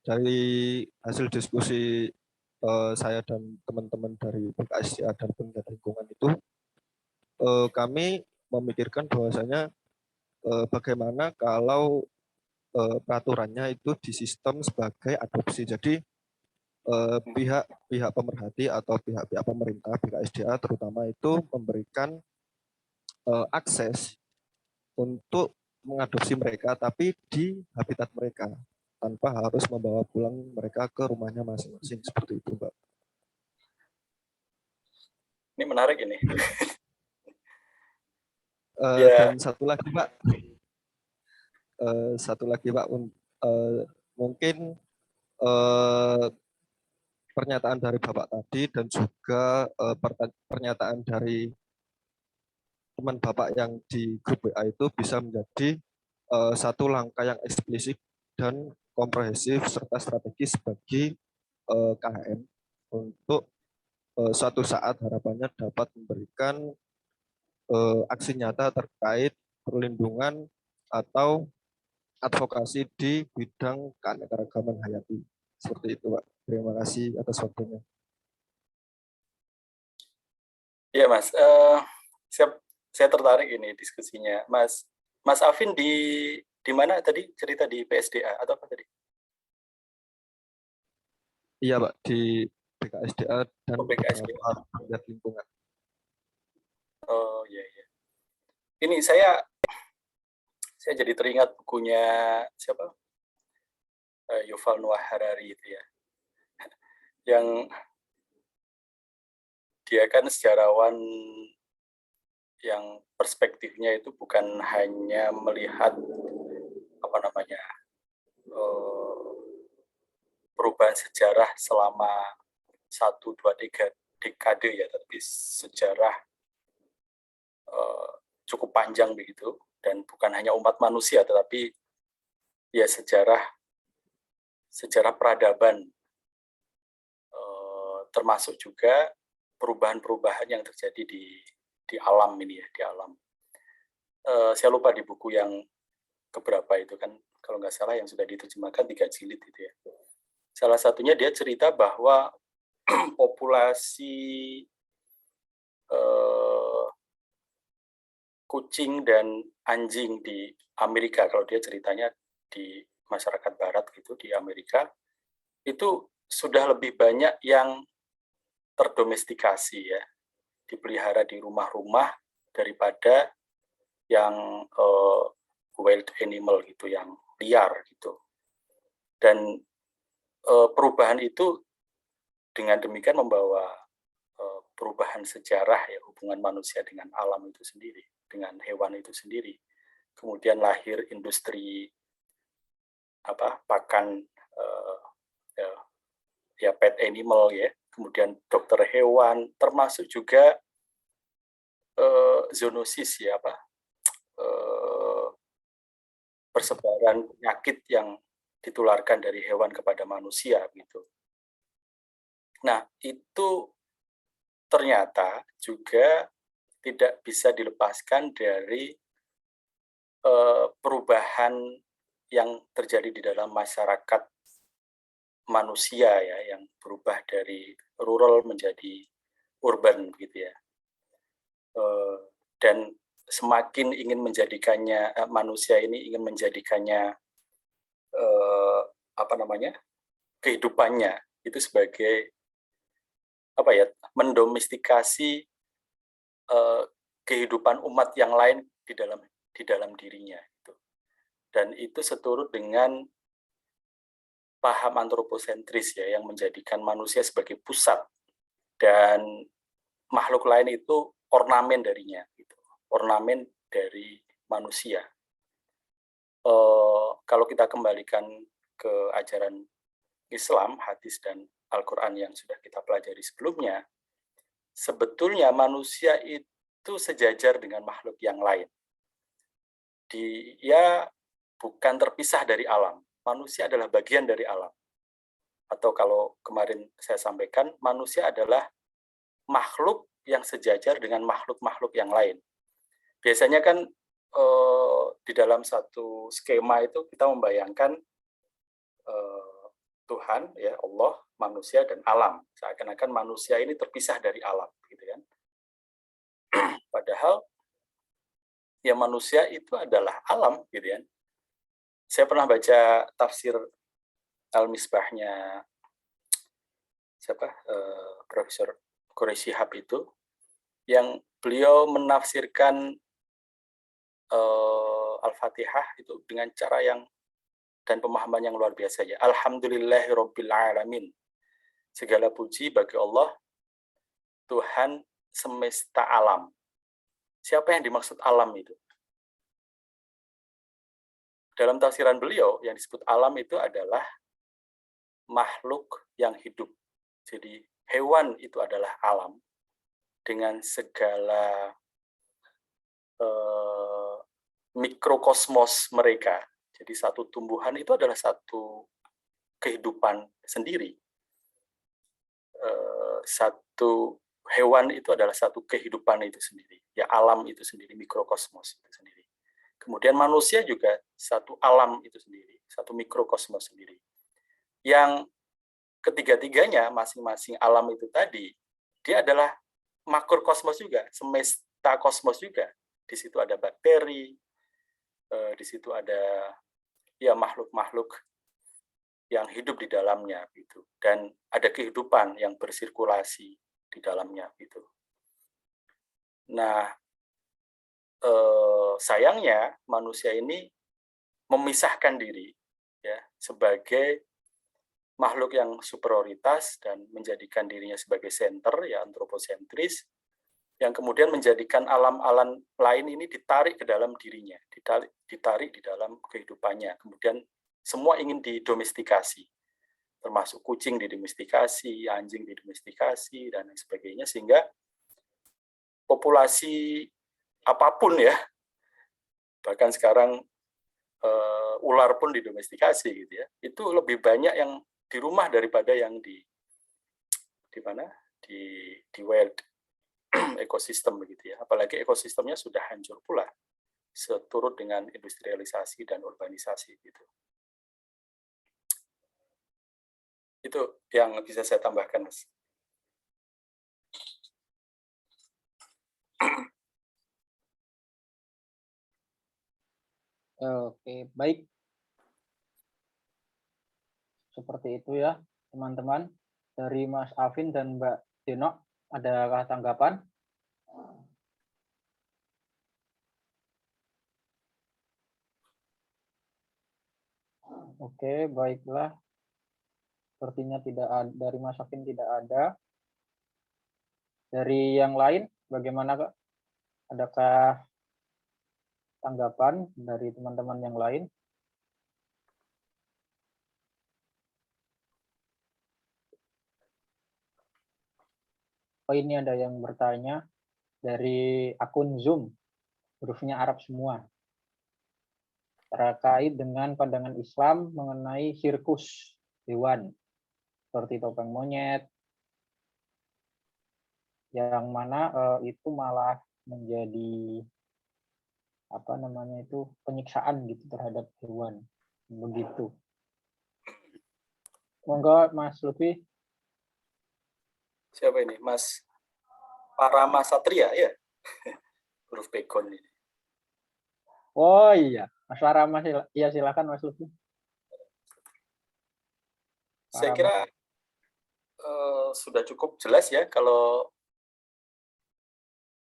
dari hasil diskusi saya dan teman-teman dari BKSDA dan Penggiat Lingkungan itu, kami memikirkan bahwasanya bagaimana kalau peraturannya itu di sistem sebagai adopsi. Jadi pihak pemerhati atau pihak pemerintah BKSDA terutama itu memberikan akses untuk mengadopsi mereka tapi di habitat mereka tanpa harus membawa pulang mereka ke rumahnya masing-masing seperti itu, Mbak. Ini menarik ini. Dan satu lagi Pak, mungkin pernyataan dari Bapak tadi dan juga pernyataan dari teman Bapak yang di grup WA itu bisa menjadi satu langkah yang eksplisit dan komprehensif serta strategis bagi KHM untuk suatu saat harapannya dapat memberikan aksi nyata terkait perlindungan atau advokasi di bidang keanekaragaman hayati. Seperti itu, Pak. Terima kasih atas waktunya. Ya, Mas. Saya tertarik ini diskusinya. Mas Afin di mana tadi cerita di PSDA atau apa tadi? Iya, Pak, di BKSDA dan BKSDA. Penggiat Lingkungan. Oh, iya, iya. Ini saya jadi teringat bukunya siapa? Yuval Noah Harari itu ya. Yang dia kan sejarawan yang perspektifnya itu bukan hanya melihat apa namanya perubahan sejarah selama 1-2 dekade ya, tapi sejarah cukup panjang begitu, dan bukan hanya umat manusia tetapi ya sejarah peradaban, termasuk juga perubahan-perubahan yang terjadi di alam ini ya, di alam. Saya lupa di buku yang keberapa itu kan, kalau nggak salah yang sudah diterjemahkan 3 jilid itu ya. Salah satunya dia cerita bahwa populasi kucing dan anjing di Amerika, kalau dia ceritanya di masyarakat barat gitu di Amerika, itu sudah lebih banyak yang terdomestikasi ya, dipelihara di rumah-rumah daripada yang wild animal gitu, yang liar gitu. Dan perubahan itu dengan demikian membawa perubahan sejarah ya, hubungan manusia dengan alam itu sendiri, dengan hewan itu sendiri. Kemudian lahir industri pakan ya pet animal ya, kemudian dokter hewan, termasuk juga zoonosis ya, persebaran penyakit yang ditularkan dari hewan kepada manusia gitu. Nah, itu ternyata juga tidak bisa dilepaskan dari perubahan yang terjadi di dalam masyarakat manusia ya, yang berubah dari rural menjadi urban gitu ya. Dan semakin ingin menjadikannya manusia ini ingin menjadikannya kehidupannya itu sebagai mendomestikasi kehidupan umat yang lain di dalam dirinya gitu. Dan itu seturut dengan paham antroposentris ya, yang menjadikan manusia sebagai pusat dan makhluk lain itu ornamen darinya gitu. Ornamen dari manusia. Kalau kita kembalikan ke ajaran Islam, hadis dan Al-Quran yang sudah kita pelajari sebelumnya, sebetulnya manusia itu sejajar dengan makhluk yang lain. Dia bukan terpisah dari alam. Manusia adalah bagian dari alam. Atau kalau kemarin saya sampaikan, manusia adalah makhluk yang sejajar dengan makhluk-makhluk yang lain. Biasanya kan di dalam satu skema itu kita membayangkan Tuhan, ya Allah, manusia dan alam. Seakan-akan manusia ini terpisah dari alam, gitu kan? Padahal ya manusia itu adalah alam, gitu kan? Saya pernah baca tafsir Al-Misbahnya Profesor Quraisy Shihab itu, yang beliau menafsirkan Al-Fatihah itu dengan cara yang dan pemahaman yang luar biasa ya. Alhamdulillahirabbil alamin. Segala puji bagi Allah, Tuhan semesta alam. Siapa yang dimaksud alam itu? Dalam tafsiran beliau, yang disebut alam itu adalah makhluk yang hidup. Jadi hewan itu adalah alam dengan segala mikrokosmos mereka. Jadi satu tumbuhan itu adalah satu kehidupan sendiri. Satu hewan itu adalah satu kehidupan itu sendiri. Ya alam itu sendiri, mikrokosmos itu sendiri. Kemudian manusia juga satu alam itu sendiri, satu mikrokosmos sendiri. Yang ketiga-tiganya, masing-masing alam itu tadi, dia adalah makrokosmos juga, semesta kosmos juga. Di situ ada bakteri, di situ ada ya makhluk-makhluk yang hidup di dalamnya gitu, dan ada kehidupan yang bersirkulasi di dalamnya gitu. Nah, sayangnya manusia ini memisahkan diri ya sebagai makhluk yang superioritas dan menjadikan dirinya sebagai center ya, antroposentris, yang kemudian menjadikan alam-alam lain ini ditarik ke dalam dirinya, ditarik di dalam kehidupannya. Kemudian semua ingin didomestikasi, termasuk kucing didomestikasi, anjing didomestikasi, dan lain sebagainya, sehingga populasi apapun ya, bahkan sekarang ular pun didomestikasi gitu ya, itu lebih banyak yang di rumah daripada yang di mana di wild ekosistem begitu ya. Apalagi ekosistemnya sudah hancur pula seturut dengan industrialisasi dan urbanisasi gitu. Itu yang bisa saya tambahkan, Mas. Oke, baik. Seperti itu ya, teman-teman. Dari Mas Afin dan Mbak Denok, adakah tanggapan? Oke, baiklah. Sepertinya tidak ada, dari Mas Afin tidak ada. Dari yang lain, bagaimana Kak? Adakah tanggapan dari teman-teman yang lain? Oh, ini ada yang bertanya dari akun Zoom, hurufnya Arab semua, terkait dengan pandangan Islam mengenai sirkus hewan seperti topeng monyet, yang mana itu malah menjadi penyiksaan gitu terhadap hewan. Begitu. Monggo Mas Lutfi. Siapa ini? Mas Parama Satria ya? Huruf pegon ini. Oh iya, Mas Rama, iya silakan Mas Lutfi. Saya kira sudah cukup jelas ya kalau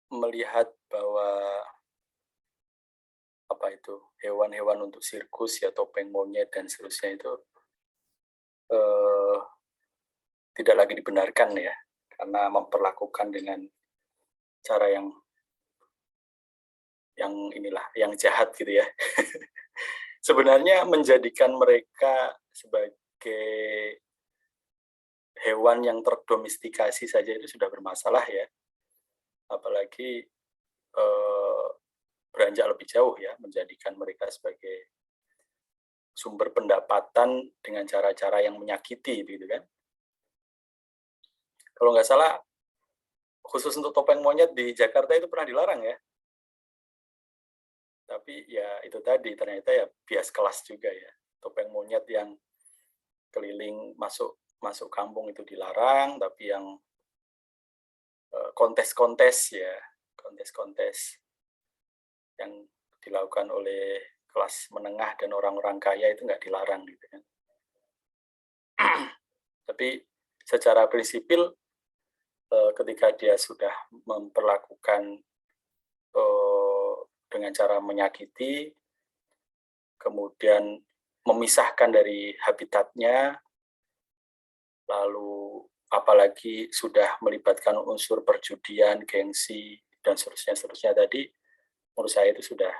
melihat bahwa apa itu hewan-hewan untuk sirkus ya, topeng monyet dan seterusnya itu tidak lagi dibenarkan ya, karena memperlakukan dengan cara yang inilah, yang jahat gitu ya. Sebenarnya menjadikan mereka sebagai hewan yang terdomestikasi saja itu sudah bermasalah ya. Apalagi beranjak lebih jauh ya, menjadikan mereka sebagai sumber pendapatan dengan cara-cara yang menyakiti gitu kan. Kalau nggak salah, khusus untuk topeng monyet di Jakarta itu pernah dilarang ya. Tapi ya itu tadi, ternyata ya bias kelas juga ya. Topeng monyet yang keliling masuk kampung itu dilarang, tapi yang kontes-kontes ya, kontes-kontes yang dilakukan oleh kelas menengah dan orang-orang kaya itu nggak dilarang gitu kan. Tapi secara prinsipil ketika dia sudah memperlakukan dengan cara menyakiti, kemudian memisahkan dari habitatnya, lalu apalagi sudah melibatkan unsur perjudian, gengsi, dan seterusnya tadi, menurut saya itu sudah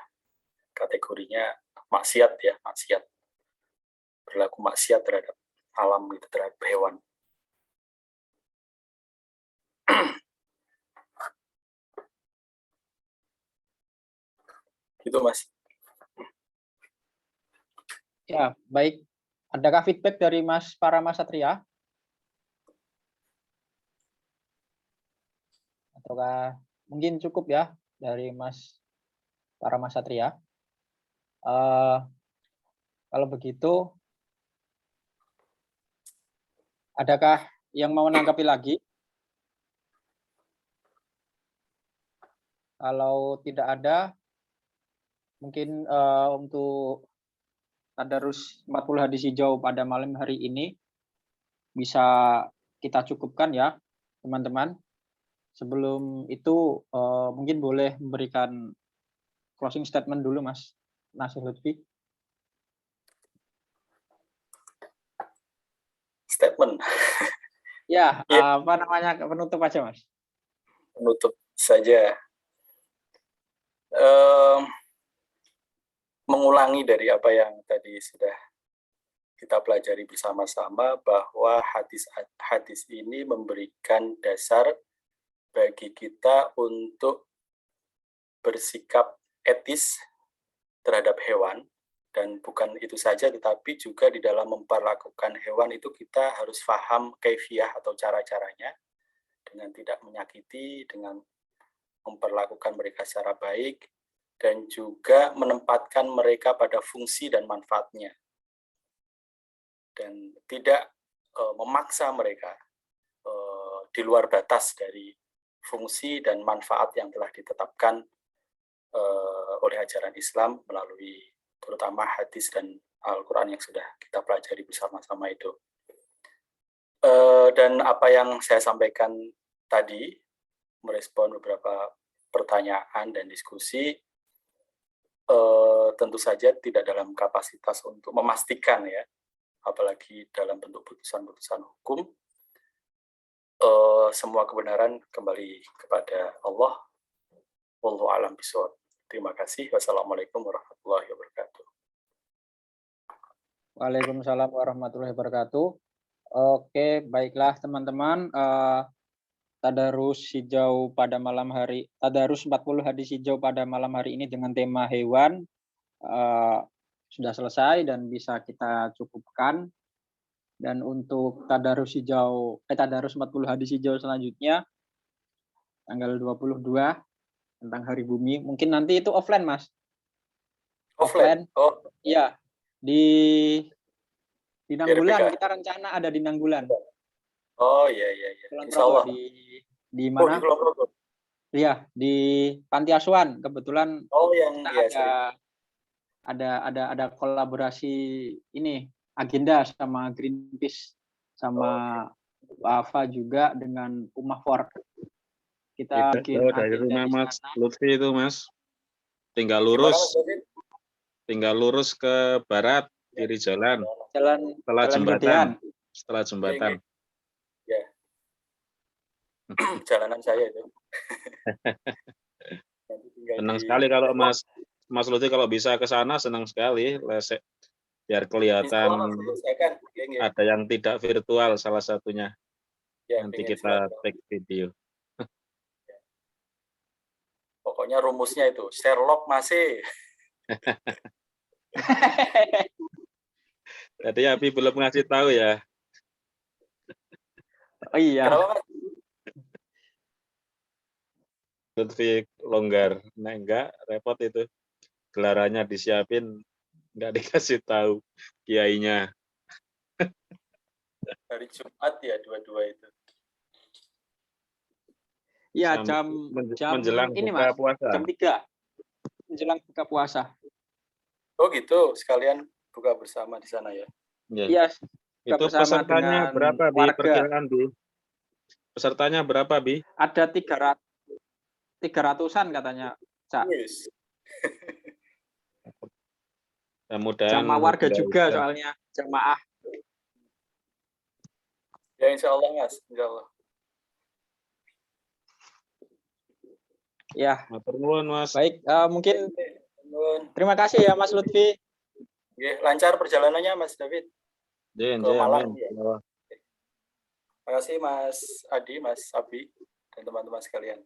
kategorinya maksiat ya, maksiat. Berlaku maksiat terhadap alam gitu, terhadap hewan. Gitu Mas. Ya, baik. Adakah feedback dari Mas Parama Satria? Ataukah mungkin cukup ya dari Mas Parama Satria? Kalau begitu, adakah yang mau menanggapi lagi? Kalau tidak ada, mungkin untuk tadarus 40 hadis hijau pada malam hari ini bisa kita cukupkan ya, teman-teman. Sebelum itu mungkin boleh memberikan closing statement dulu, Mas Nasir Lutfi. Statement. Ya, apa namanya, penutup aja, Mas. Penutup saja. Mengulangi dari apa yang tadi sudah kita pelajari bersama-sama, bahwa hadis ini memberikan dasar bagi kita untuk bersikap etis terhadap hewan, dan bukan itu saja, tetapi juga di dalam memperlakukan hewan itu kita harus paham kaifiah atau cara-caranya, dengan tidak menyakiti, dengan memperlakukan mereka secara baik, dan juga menempatkan mereka pada fungsi dan manfaatnya, dan tidak memaksa mereka di luar batas dari fungsi dan manfaat yang telah ditetapkan oleh ajaran Islam melalui terutama hadis dan Al-Quran yang sudah kita pelajari bersama-sama itu. Dan apa yang saya sampaikan tadi, merespon beberapa pertanyaan dan diskusi, tentu saja tidak dalam kapasitas untuk memastikan ya, apalagi dalam bentuk putusan-putusan hukum. Semua kebenaran kembali kepada Allah. Wallahu a'lam bishawab. Terima kasih. Wassalamualaikum warahmatullahi wabarakatuh. Waalaikumsalam warahmatullahi wabarakatuh. Oke, baiklah teman-teman. Tadarus hijau pada malam hari, tadarus 40 hadis hijau pada malam hari ini dengan tema hewan sudah selesai dan bisa kita cukupkan. Dan untuk tadarus 40 hadis hijau selanjutnya tanggal 22 tentang Hari Bumi, mungkin nanti itu offline, Mas. Offline. Oh, iya. Di Nanggulan, RPK. kita rencana ada di Nanggulan. Oh iya iya iya. Kulon Insya Progo Allah. di Oh di mana? Kulon Progo. Iya, di Panti Asuhan. Kebetulan Oh yang kita iya sering. ada kolaborasi ini agenda sama Greenpeace sama Wafa juga dengan Umafor. Kita Tidak bikin jauh dari agenda rumah di Mas sana. Lutfi itu, Mas. Tinggal Gimana Mas lurus, David? tinggal lurus ke barat, kiri jalan, setelah Jalan jembatan, Gedean. setelah jembatan. Ya. Jalanan saya itu. Nanti tinggal Senang di- sekali kalau Mas Lutfi kalau bisa ke sana, senang sekali. Lesek, biar Insya kelihatan Allah, saya usahakan. Ya, ya. ada yang tidak virtual salah satunya. Ya, Nanti pengen kita juga. take video. Pokoknya rumusnya itu Sherlock masih. Jadi Abi belum ngasih tahu ya. Oh iya. Kenapa Mas? Lutfi longgar. Nah, enggak, repot itu. Gelarannya disiapin, enggak dikasih tahu kiainya. Hari Jumat ya dua-dua itu. Iya, jam menjelang ini buka Mas, puasa. jam 3. Menjelang buka puasa. Oh gitu, sekalian buka bersama di sana ya. Ya. Iya, buka Itu bersama pesertanya dengan berapa, Bi? warga. Perkiraan, Bi? Pesertanya berapa, Bi? Ada 300-an katanya, Cak. Yes. Mudah-mudahan Sama warga enggak juga usah. soalnya, jamaah. Ya insya Allah Mas, insya Allah. Ya, Matur nuwun, Mas. baik. Mungkin Nun. terima kasih ya Mas Lutfi. Oke, lancar perjalanannya Mas David. Jen, Ke Malang, amin. ya. Terima kasih Mas Adi, Mas Abi, dan teman-teman sekalian.